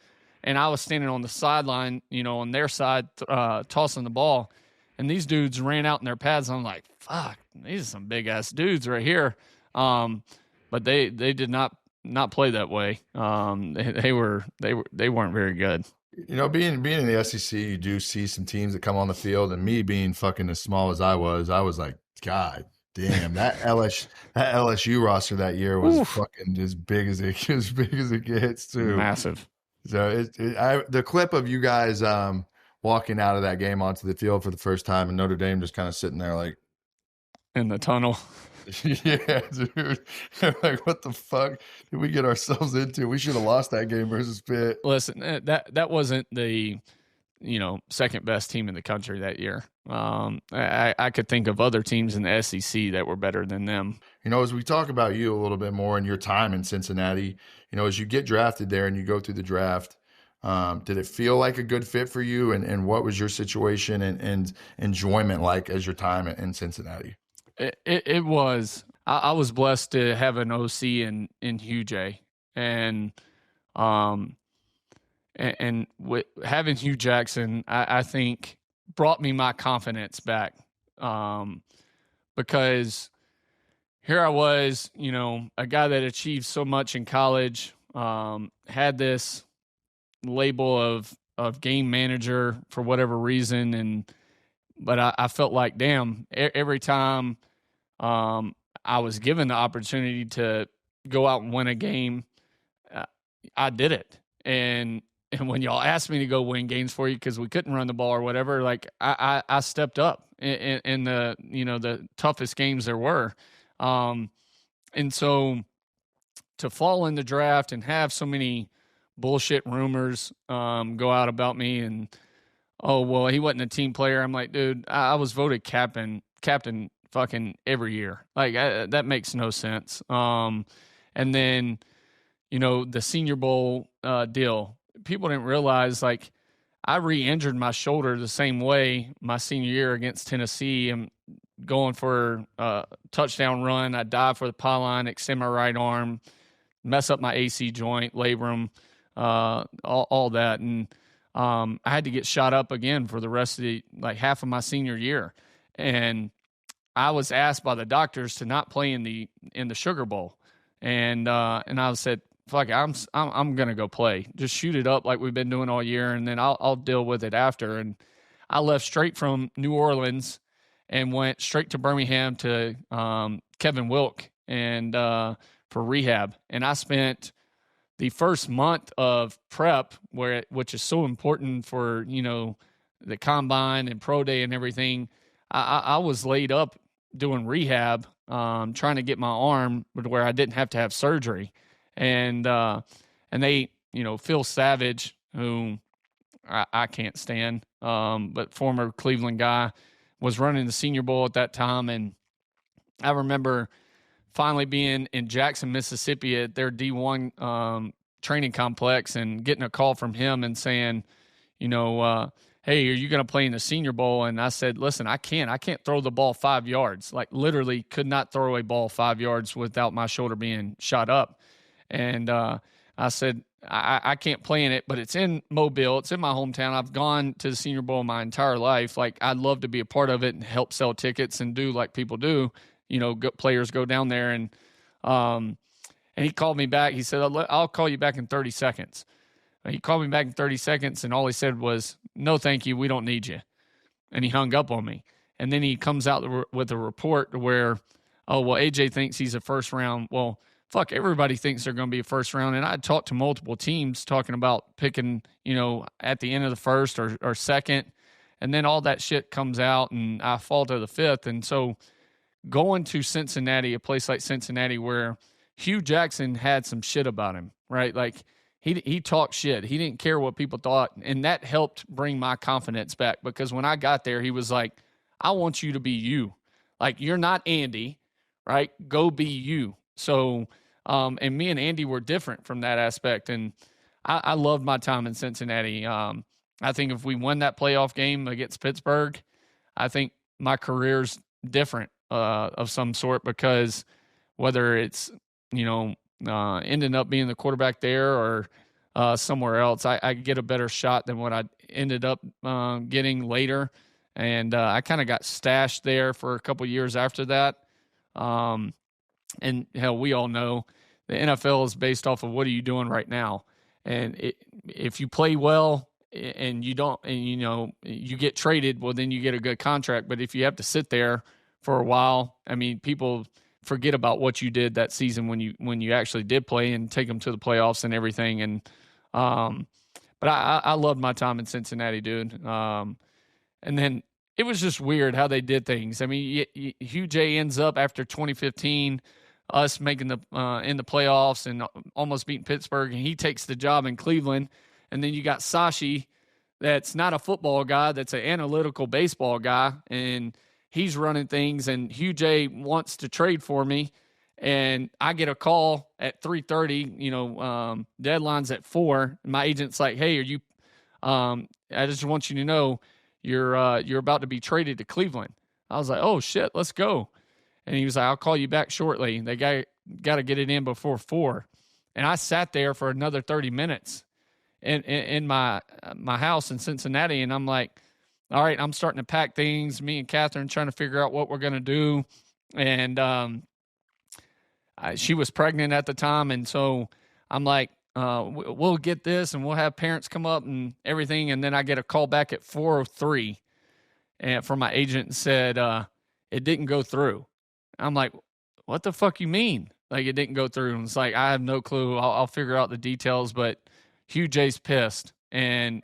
and I was standing on the sideline, on their side, tossing the ball, and these dudes ran out in their pads, and I'm like, fuck, these are some big-ass dudes right here. But they did not play that way. They weren't very good. Being in the SEC, you do see some teams that come on the field, and me being fucking as small as I was like, God damn, that LSU roster that year was fucking as big as it gets too. Massive. So the clip of you guys walking out of that game onto the field for the first time, and Notre Dame just kind of sitting there like in the tunnel. Yeah, dude. Like, what the fuck did we get ourselves into? We should have lost that game versus Pitt. Listen, that wasn't the second best team in the country that year. I could think of other teams in the SEC that were better than them. As we talk about you a little bit more and your time in Cincinnati, as you get drafted there and you go through the draft, did it feel like a good fit for you? And what was your situation and enjoyment like as your time in Cincinnati? It was. I was blessed to have an OC in Hugh J. And with having Hugh Jackson, I think brought me my confidence back, because here I was, a guy that achieved so much in college, had this label of game manager for whatever reason, but I felt like, damn, every time I was given the opportunity to go out and win a game, I did it. And when y'all asked me to go win games for you because we couldn't run the ball or whatever, like I stepped up in the the toughest games there were, and so to fall in the draft and have so many bullshit rumors go out about me and he wasn't a team player. I'm like, dude, I was voted captain fucking every year. Like that makes no sense. And then the Senior Bowl deal. People didn't realize, like, I re-injured my shoulder the same way my senior year against Tennessee. I'm going for a touchdown run. I dive for the pylon, extend my right arm, mess up my AC joint, labrum, all that. And I had to get shot up again for the rest of half of my senior year. And I was asked by the doctors to not play in the Sugar Bowl. And I said, fuck it, I'm gonna go play. Just shoot it up like we've been doing all year, and then I'll deal with it after. And I left straight from New Orleans and went straight to Birmingham to Kevin Wilk and for rehab. And I spent the first month of prep, which is so important for the combine and pro day and everything. I was laid up doing rehab, trying to get my arm where I didn't have to have surgery. And they, Phil Savage, who I can't stand, but former Cleveland guy, was running the Senior Bowl at that time. And I remember finally being in Jackson, Mississippi at their D1 training complex and getting a call from him and saying, hey, are you going to play in the Senior Bowl? And I said, listen, I can't throw the ball 5 yards. Like, literally could not throw a ball 5 yards without my shoulder being shot up. And I said, I can't play in it, but it's in Mobile. It's in my hometown. I've gone to the Senior Bowl my entire life. Like, I'd love to be a part of it and help sell tickets and do like people do. Players go down there. And he called me back. He said, I'll call you back in 30 seconds. He called me back in 30 seconds, and all he said was, no, thank you. We don't need you. And he hung up on me. And then he comes out with a report where, AJ thinks he's a first round. Well, fuck, everybody thinks they're going to be a first round. And I talked to multiple teams talking about picking, at the end of the first or second. And then all that shit comes out, and I fall to the fifth. And so going to Cincinnati, a place like Cincinnati where Hugh Jackson had some shit about him, right? Like he talked shit. He didn't care what people thought. And that helped bring my confidence back, because when I got there, he was like, I want you to be you. Like, you're not Andy, right? Go be you. So, and me and Andy were different from that aspect. And I loved my time in Cincinnati. I think if we won that playoff game against Pittsburgh, I think my career's different of some sort, because whether it's, ending up being the quarterback there or somewhere else, I get a better shot than what I ended up getting later. And I kind of got stashed there for a couple years after that. And hell, we all know the NFL is based off of what are you doing right now. And if you play well and you don't, and you get traded, well, then you get a good contract. But if you have to sit there for a while, I mean, people forget about what you did that season when you actually did play and take them to the playoffs and everything. And but I loved my time in Cincinnati, dude. And then it was just weird how they did things. I mean, Hugh J ends up after 2015, us making the in the playoffs and almost beating Pittsburgh, and he takes the job in Cleveland. And then you got Sashi, that's not a football guy, that's an analytical baseball guy, and he's running things. And Hugh J wants to trade for me, and I get a call at 3:30. Deadline's at 4. And my agent's like, "Hey, are you? I just want you to know you're about to be traded to Cleveland." I was like, "Oh shit, let's go." And he was like, "I'll call you back shortly. They got to get it in before 4." And I sat there for another 30 minutes in my house in Cincinnati, and I'm like, all right, I'm starting to pack things. Me and Catherine trying to figure out what we're going to do. And she was pregnant at the time, and so I'm like, we'll get this, and we'll have parents come up and everything. And then I get a call back at 4:03 and from my agent and said, it didn't go through. I'm like, what the fuck you mean? Like, it didn't go through? And it's like, I have no clue. I'll figure out the details, but Hugh J's pissed, and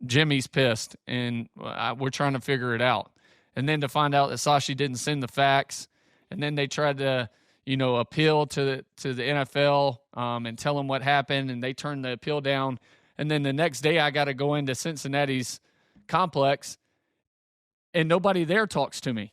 Jimmy's pissed, and we're trying to figure it out. And then to find out that Sashi didn't send the fax, and then they tried to, appeal to the NFL and tell them what happened, and they turned the appeal down. And then the next day I got to go into Cincinnati's complex, and nobody there talks to me.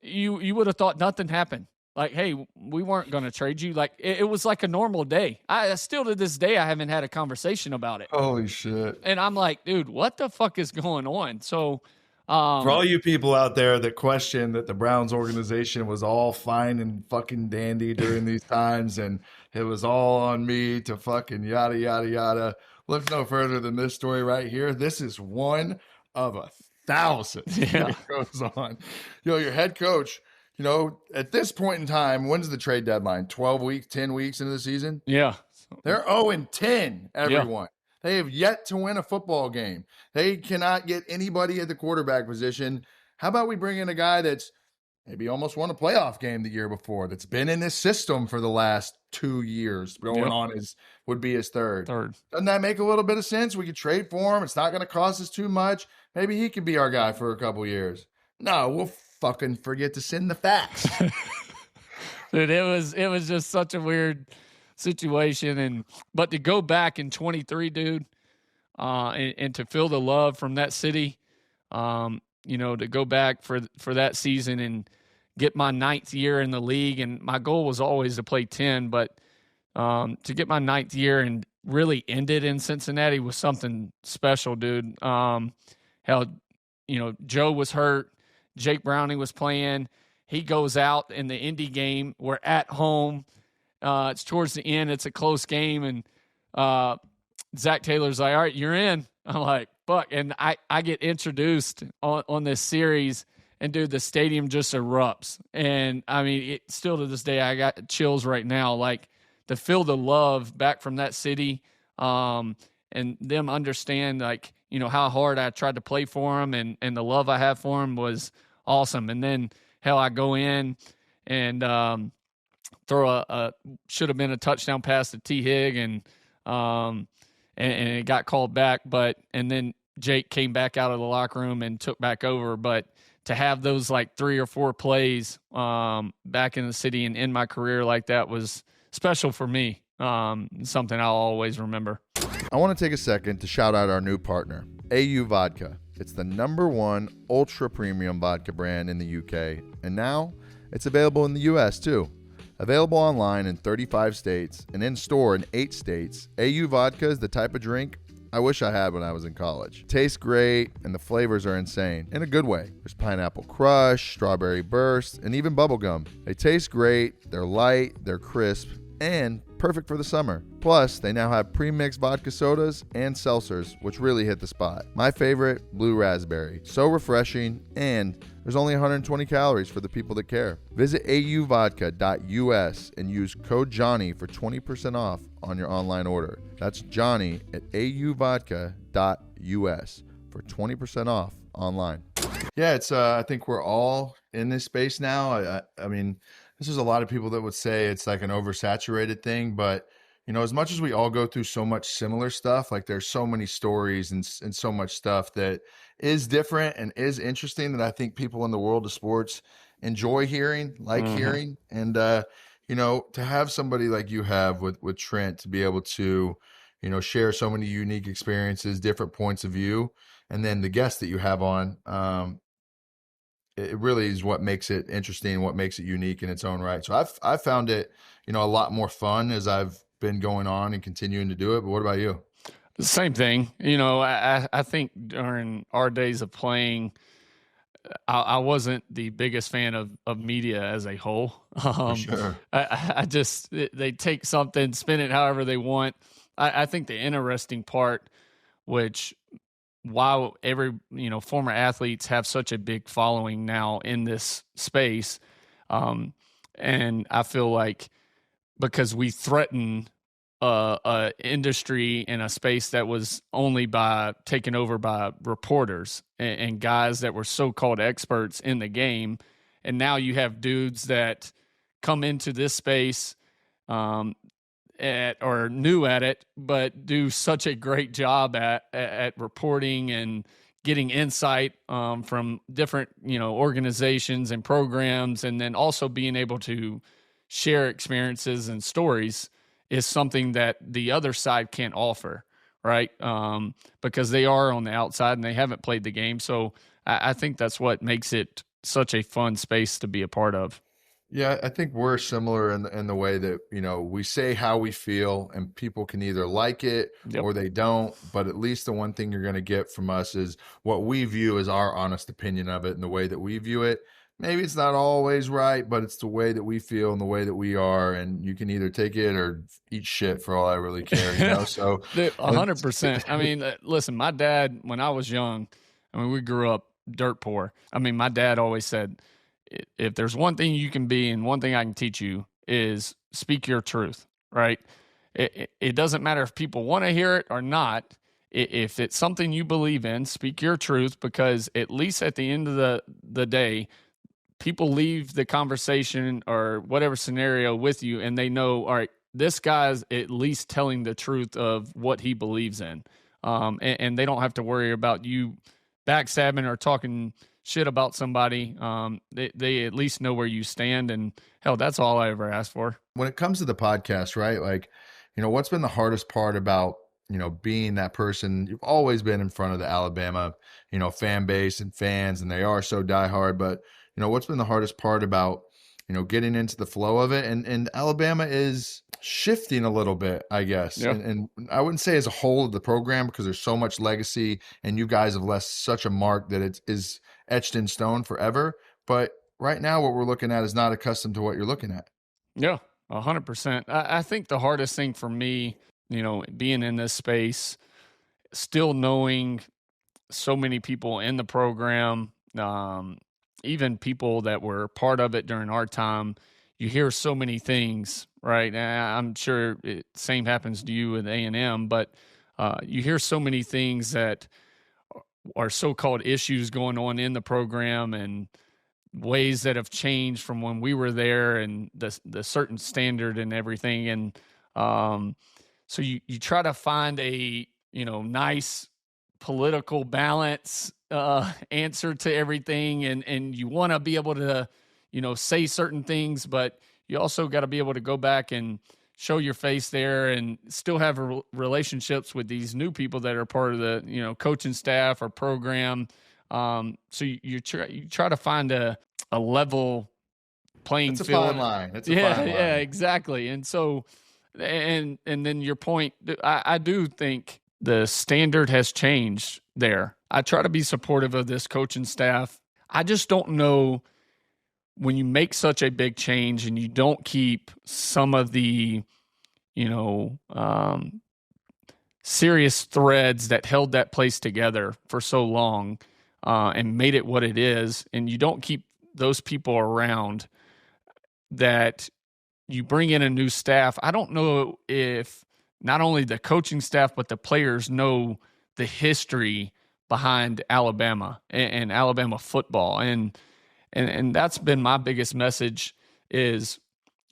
You would have thought nothing happened. Like, hey, we weren't going to trade you. Like, it was like a normal day. I still, to this day, I haven't had a conversation about it. Holy shit. And I'm like, dude, what the fuck is going on? So, for all you people out there that question that the Browns organization was all fine and fucking dandy during these times and it was all on me to fucking yada, yada, yada, look no further than this story right here. This is one of 1,000 that goes on. Your head coach, at this point in time, when's the trade deadline? 12 weeks, 10 weeks into the season? Yeah. They're 0-10, everyone. Yeah. They have yet to win a football game. They cannot get anybody at the quarterback position. How about we bring in a guy that's maybe almost won a playoff game the year before, that's been in this system for the last 2 years, would be his third. Doesn't that make a little bit of sense? We could trade for him. It's not going to cost us too much. Maybe he could be our guy for a couple years. No, we'll fucking forget to send the fax. Dude, it was just such a weird situation. But to go back in 23, dude, and to feel the love from that city, to go back for that season and get my 9th year in the league. And my goal was always to play 10, but to get my 9th year and really end it in Cincinnati was something special, dude. Joe was hurt. Jake Browning was playing. He goes out in the Indy game. We're at home. It's towards the end. It's a close game. And Zach Taylor's like, all right, you're in. I'm like, fuck. And I get introduced on this series, and, dude, the stadium just erupts. And, I mean, still to this day, I got chills right now. Like, to feel the love back from that city and them understand, like, how hard I tried to play for them and the love I have for them was awesome. And then, hell, I go in and throw should have been a touchdown pass to T. Hig, and it got called back. And then Jake came back out of the locker room and took back over. But to have those like 3 or 4 plays back in the city and in my career like that was special for me. Something I'll always remember. I want to take a second to shout out our new partner, AU Vodka. It's the #1 ultra premium vodka brand in the UK, and now it's available in the US too. Available online in 35 states and in store in 8 states, AU Vodka is the type of drink I wish I had when I was in college. Tastes great, and the flavors are insane, in a good way. There's pineapple crush, strawberry burst, and even bubblegum. They taste great, they're light, they're crisp, and perfect for the summer. Plus, they now have pre-mixed vodka sodas and seltzers, which really hit the spot. My favorite, blue raspberry. So refreshing, and there's only 120 calories for the people that care. Visit auvodka.us and use code Johnny for 20% off on your online order. That's Johnny at auvodka.us for 20% off online. Yeah, it's I think we're all in this space now. I mean, this is a lot of people that would say it's like an oversaturated thing, but you know, as much as we all go through so much similar stuff, like there's so many stories and so much stuff that is different and is interesting that I think people in the world of sports enjoy hearing, hearing. And you know, to have somebody like you have with Trent to be able to, you know, share so many unique experiences, different points of view, and then the guests that you have on, it really is what makes it interesting, what makes it unique in its own right. So I've found it, you know, a lot more fun as I've been going on and continuing to do it. But what about you? The same thing. You know, I think during our days of playing, I wasn't the biggest fan of media as a whole. For sure. I just, they take something, spin it however they want. I think the interesting part, which while former athletes have such a big following now in this space, and I feel like because we threaten a industry in a space that was only taken over by reporters and guys that were so-called experts in the game, and now you have dudes that come into this space or new at it, but do such a great job at reporting and getting insight from different, organizations and programs, and then also being able to share experiences and stories is something that the other side can't offer, right? Because they are on the outside and they haven't played the game. So I think that's what makes it such a fun space to be a part of. Yeah, I think we're similar in the way that, we say how we feel and people can either like it or they don't. But at least the one thing you're going to get from us is what we view as our honest opinion of it and the way that we view it. Maybe it's not always right, but it's the way that we feel and the way that we are. And you can either take it or eat shit for all I really care, So 100%. I mean, listen, my dad, when I was young, we grew up dirt poor. My dad always said, if there's one thing you can be and one thing I can teach you is speak your truth, right? It doesn't matter if people want to hear it or not. If it's something you believe in, speak your truth, because at least at the end of the day, people leave the conversation or whatever scenario with you and they know, all right, this guy's at least telling the truth of what he believes in. And they don't have to worry about you backstabbing or talking shit about somebody. They at least know where you stand, and hell, that's all I ever asked for. When it comes to the podcast, right? Like, what's been the hardest part about, being that person? You've always been in front of the Alabama, fan base and fans, and they are so diehard, but what's been the hardest part about, getting into the flow of it? And Alabama is shifting a little bit, I guess. Yeah. And I wouldn't say as a whole of the program, because there's so much legacy and you guys have left such a mark that it is etched in stone forever. But right now, what we're looking at is not accustomed to what you're looking at. Yeah, 100%. I think the hardest thing for me, being in this space, still knowing so many people in the program, even people that were part of it during our time, you hear so many things, right? And I'm sure same happens to you with A&M, but you hear so many things that are so-called issues going on in the program and ways that have changed from when we were there and the certain standard and everything. And so you try to find a, nice political balance answer to everything, and you want to be able to, say certain things, but you also got to be able to go back and show your face there and still have relationships with these new people that are part of the, coaching staff or program. So you try to find a level playing It's a field. fine line. It's a fine line. Yeah, exactly. And so, and then your point, I do think the standard has changed there. I try to be supportive of this coaching staff. I just don't know, when you make such a big change and you don't keep some of the, serious threads that held that place together for so long, and made it what it is, and you don't keep those people around, that you bring in a new staff. I don't know if not only the coaching staff, but the players know the history behind Alabama and Alabama football. And that's been my biggest message, is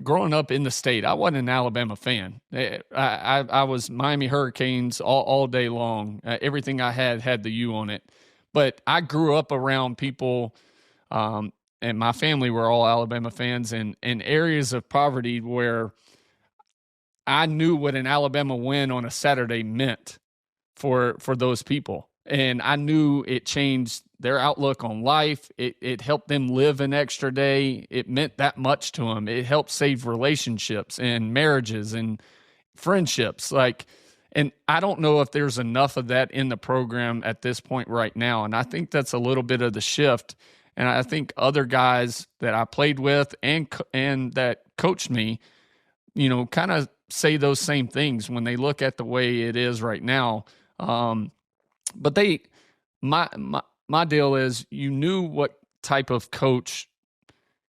growing up in the state. I wasn't an Alabama fan. I was Miami Hurricanes all day long. Everything I had the U on it. But I grew up around people, and my family were all Alabama fans, in areas of poverty where I knew what an Alabama win on a Saturday meant for those people. And I knew it changed their outlook on life. It helped them live an extra day. It meant that much to them. It helped save relationships and marriages and friendships. And I don't know if there's enough of that in the program at this point right now. And I think that's a little bit of the shift. And I think other guys that I played with and that coached me, kind of say those same things when they look at the way it is right now. But my deal is, you knew what type of Coach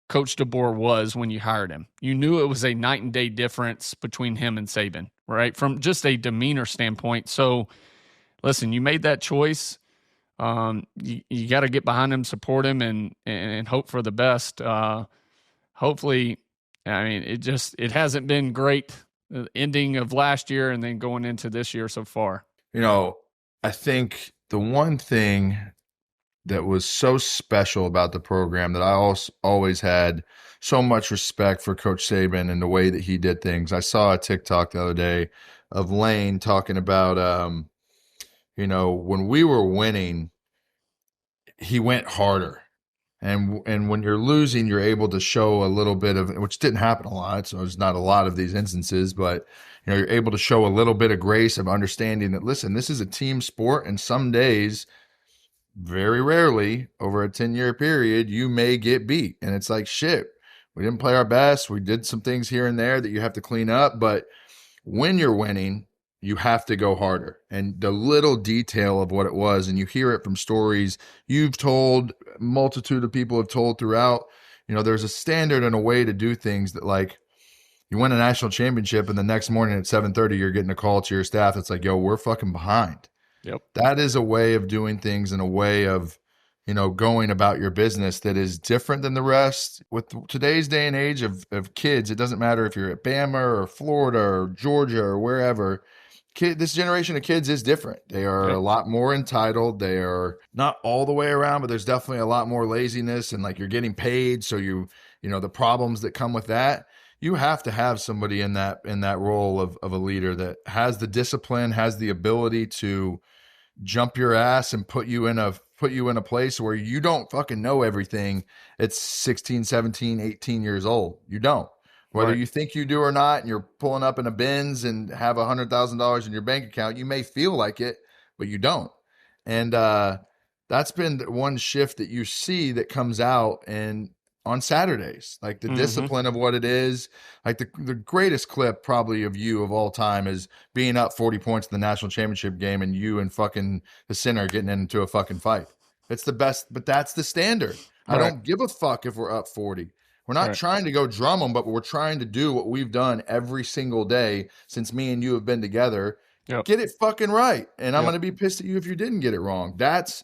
DeBoer was when you hired him. You knew it was a night and day difference between him and Saban, right? From just a demeanor standpoint. So listen, you made that choice. You got to get behind him, support him, and hope for the best. Hopefully, I mean, it hasn't been great, the ending of last year and then going into this year so far. I think the one thing that was so special about the program, that I always had so much respect for Coach Saban and the way that he did things. I saw a TikTok the other day of Lane talking about, when we were winning, he went harder. And when you're losing, you're able to show a little bit of, which didn't happen a lot, so it's not a lot of these instances, but you're able to show a little bit of grace, of understanding that, listen, this is a team sport, and some days, very rarely over a 10-year period, you may get beat. And it's like, shit, we didn't play our best. We did some things here and there that you have to clean up. But when you're winning, you have to go harder. And the little detail of what it was, and you hear it from stories you've told, a multitude of people have told throughout, there's a standard and a way to do things that, like, you win a national championship and the next morning at 7:30, you're getting a call to your staff that's like, yo, we're fucking behind. Yep. That is a way of doing things, and a way of, going about your business that is different than the rest. With today's day and age of kids, it doesn't matter if you're at Bama or Florida or Georgia or wherever. This generation of kids is different. They are a lot more entitled. They are not all the way around, but there's definitely a lot more laziness, and like, you're getting paid. So the problems that come with that, you have to have somebody in that role of a leader that has the discipline, has the ability to jump your ass and put you in a place where you don't fucking know everything. It's 16, 17, 18 years old. You don't. Whether you think you do or not, and you're pulling up in a Benz and have $100,000 in your bank account, you may feel like it, but you don't. And that's been one shift that you see that comes out and on Saturdays, like the discipline of what it is. Like the greatest clip probably of you of all time is being up 40 points in the national championship game, and you and fucking the center getting into a fucking fight. It's the best, but that's the standard. I don't give a fuck if we're up 40. We're not trying to go drum them, but we're trying to do what we've done every single day since me and you have been together. Get it fucking right. And I'm going to be pissed at you if you didn't get it wrong. That's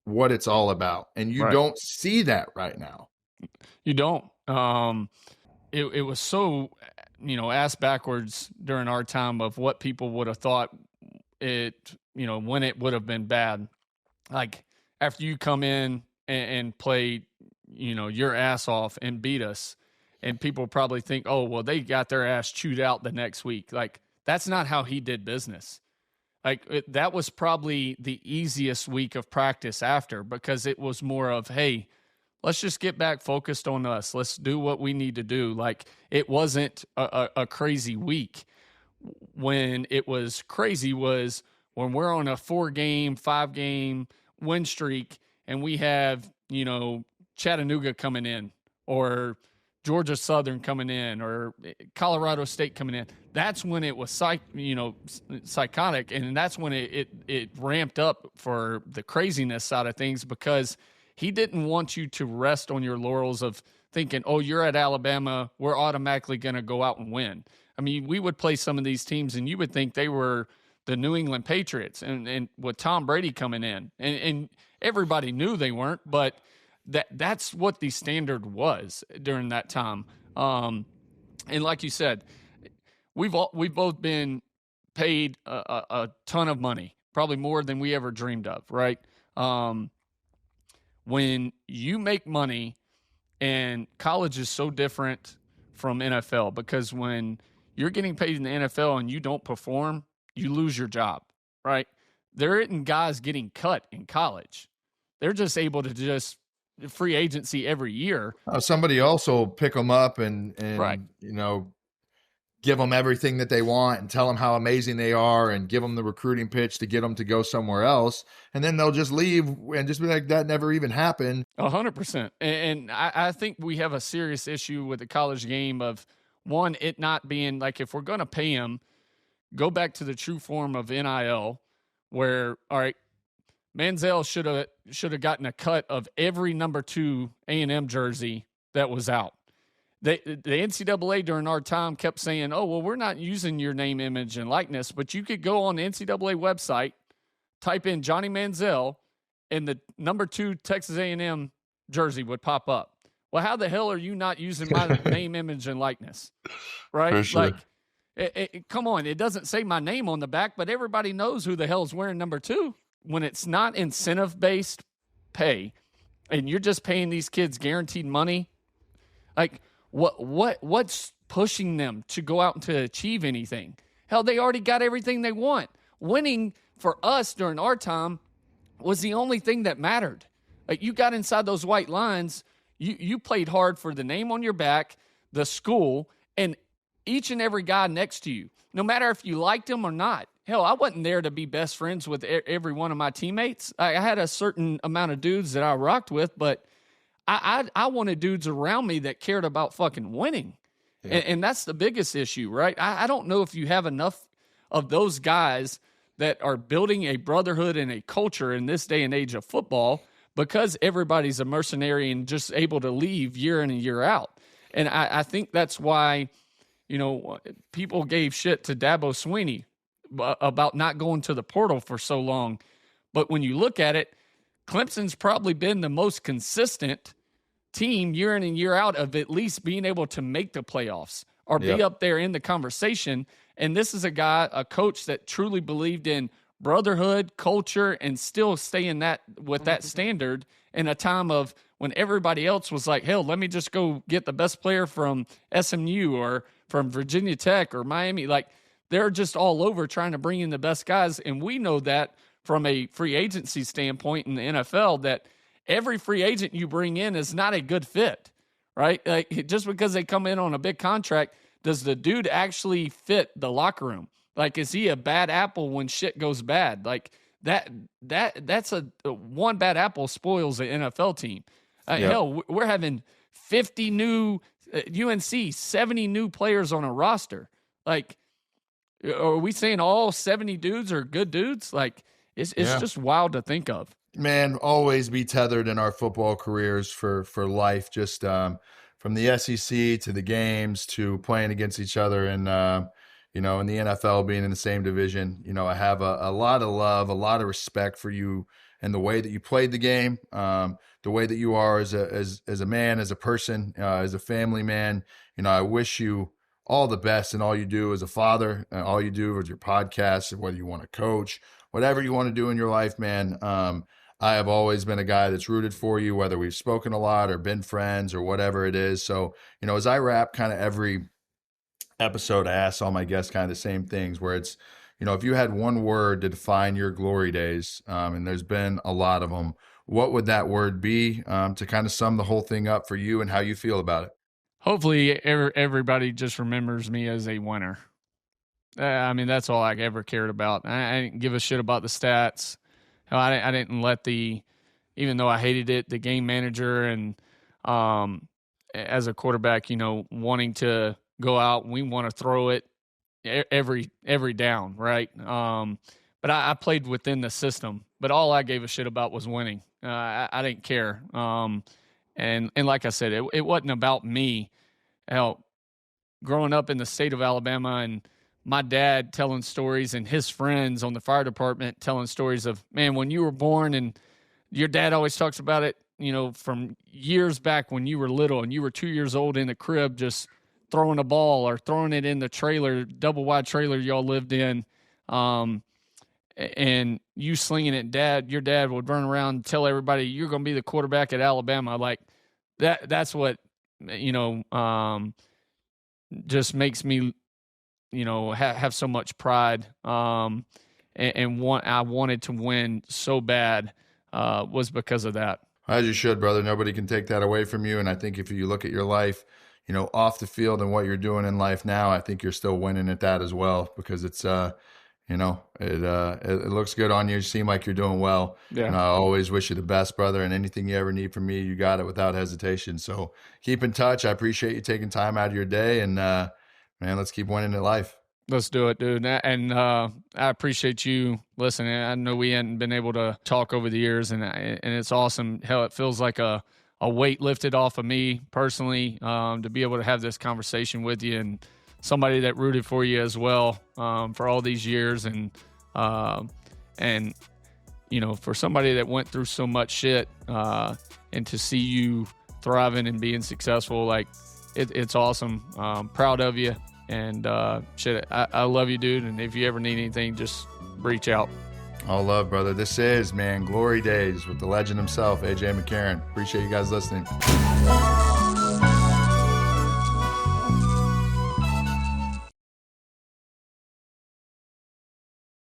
what it's all about. And you don't see that right now. You don't. It was so, ass backwards during our time of what people would have thought when it would have been bad. Like after you come in and play, your ass off and beat us, and people probably think, oh, well, they got their ass chewed out the next week. Like that's not how he did business. Like that was probably the easiest week of practice after, because it was more of, hey, let's just get back focused on us. Let's do what we need to do. Like it wasn't a crazy week. When it was crazy was when we're on a 4-game, 5-game win streak and we have, Chattanooga coming in or Georgia Southern coming in or Colorado State coming in. That's when it was psychotic, and that's when it ramped up for the craziness side of things, because he didn't want you to rest on your laurels of thinking, oh, you're at Alabama, we're automatically going to go out and win. I mean, we would play some of these teams and you would think they were the New England Patriots, and with Tom Brady coming in, and everybody knew they weren't, but that's what the standard was during that time. And like you said, we've both been paid a ton of money, probably more than we ever dreamed of, right? When you make money, and college is so different from NFL, because when you're getting paid in the NFL and you don't perform, you lose your job, right? There isn't guys getting cut in college. They're just able to just free agency every year. Somebody also pick them up and right. Give them everything that they want and tell them how amazing they are and give them the recruiting pitch to get them to go somewhere else. And then they'll just leave and just be like, that never even happened. 100%. And I think we have a serious issue with the college game of, one, it not being like, if we're going to pay them, go back to the true form of NIL, where, all right, Manziel should have gotten a cut of every number 2 A&M jersey that was out. The NCAA during our time kept saying, oh, well, we're not using your name, image, and likeness, but you could go on the NCAA website, type in Johnny Manziel, and the number 2 Texas A&M jersey would pop up. Well, how the hell are you not using my name, image, and likeness? Right? For sure. Like, come on. It doesn't say my name on the back, but everybody knows who the hell is wearing number 2. When it's not incentive-based pay and you're just paying these kids guaranteed money, like what's pushing them to go out and to achieve anything? Hell, they already got everything they want. Winning for us during our time was the only thing that mattered. Like you got inside those white lines, you played hard for the name on your back, the school, and each and every guy next to you, no matter if you liked him or not. Hell, I wasn't there to be best friends with every one of my teammates. I had a certain amount of dudes that I rocked with, but I wanted dudes around me that cared about fucking winning. Yeah. And that's the biggest issue, right? I don't know if you have enough of those guys that are building a brotherhood and a culture in this day and age of football, because everybody's a mercenary and just able to leave year in and year out. And I think that's why, people gave shit to Dabo Swinney about not going to the portal for so long. But when you look at it, Clemson's probably been the most consistent team year in and year out of at least being able to make the playoffs or be up there in the conversation. And this is a coach that truly believed in brotherhood, culture, and still staying with that standard in a time of when everybody else was like, hell, let me just go get the best player from SMU or from Virginia Tech or Miami. Like, they're just all over trying to bring in the best guys. And we know that from a free agency standpoint in the NFL, that every free agent you bring in is not a good fit, right? Like, just because they come in on a big contract, does the dude actually fit the locker room? Like, is he a bad apple when shit goes bad? Like, that's one bad apple spoils the NFL team. Hell, we're having 50 new UNC, 70 new players on a roster. Like, are we saying all 70 dudes are good dudes? Like, it's just wild to think of. Man, always be tethered in our football careers for life, just from the SEC to the games to playing against each other and, in the NFL being in the same division. I have a lot of love, a lot of respect for you and the way that you played the game, the way that you are as a man, as a person, as a family man. I wish you all the best in all you do as a father and all you do with your podcast, and whether you want to coach, whatever you want to do in your life, man. I have always been a guy that's rooted for you, whether we've spoken a lot or been friends or whatever it is. So, as I wrap kind of every episode, I ask all my guests kind of the same things, where it's, if you had one word to define your glory days, and there's been a lot of them, what would that word be, to kind of sum the whole thing up for you and how you feel about it? Hopefully everybody just remembers me as a winner. That's all I ever cared about. I didn't give a shit about the stats. I didn't let even though I hated it, the game manager and as a quarterback, wanting to go out, we want to throw it every down, right? But I played within the system. But all I gave a shit about was winning. I didn't care. And like I said, it wasn't about me. Hell, growing up in the state of Alabama and my dad telling stories and his friends on the fire department telling stories of, man, when you were born, and your dad always talks about it, from years back when you were little and you were 2 years old in the crib, just throwing a ball or throwing it in the trailer, double wide trailer y'all lived in. And you slinging it, your dad would run around and tell everybody you're going to be the quarterback at Alabama. Like that's what, just makes me, have so much pride. I wanted to win so bad, was because of that. As you should, brother. Nobody can take that away from you. And I think if you look at your life, off the field and what you're doing in life now, I think you're still winning at that as well, because it's, it looks good on you. You seem like you're doing well. Yeah. And I always wish you the best, brother. And anything you ever need from me, you got it without hesitation. So keep in touch. I appreciate you taking time out of your day. And, man, let's keep winning at life. Let's do it, dude. And I appreciate you listening. I know we hadn't been able to talk over the years, and it's awesome. Hell, it feels like a weight lifted off of me personally, to be able to have this conversation with you, and somebody that rooted for you as well, for all these years. And for somebody that went through so much shit, and to see you thriving and being successful, like it's awesome. Proud of you. And shit, I love you, dude. And if you ever need anything, just reach out. All love, brother. This is, man, Glory Daze with the legend himself, AJ McCarron. Appreciate you guys listening.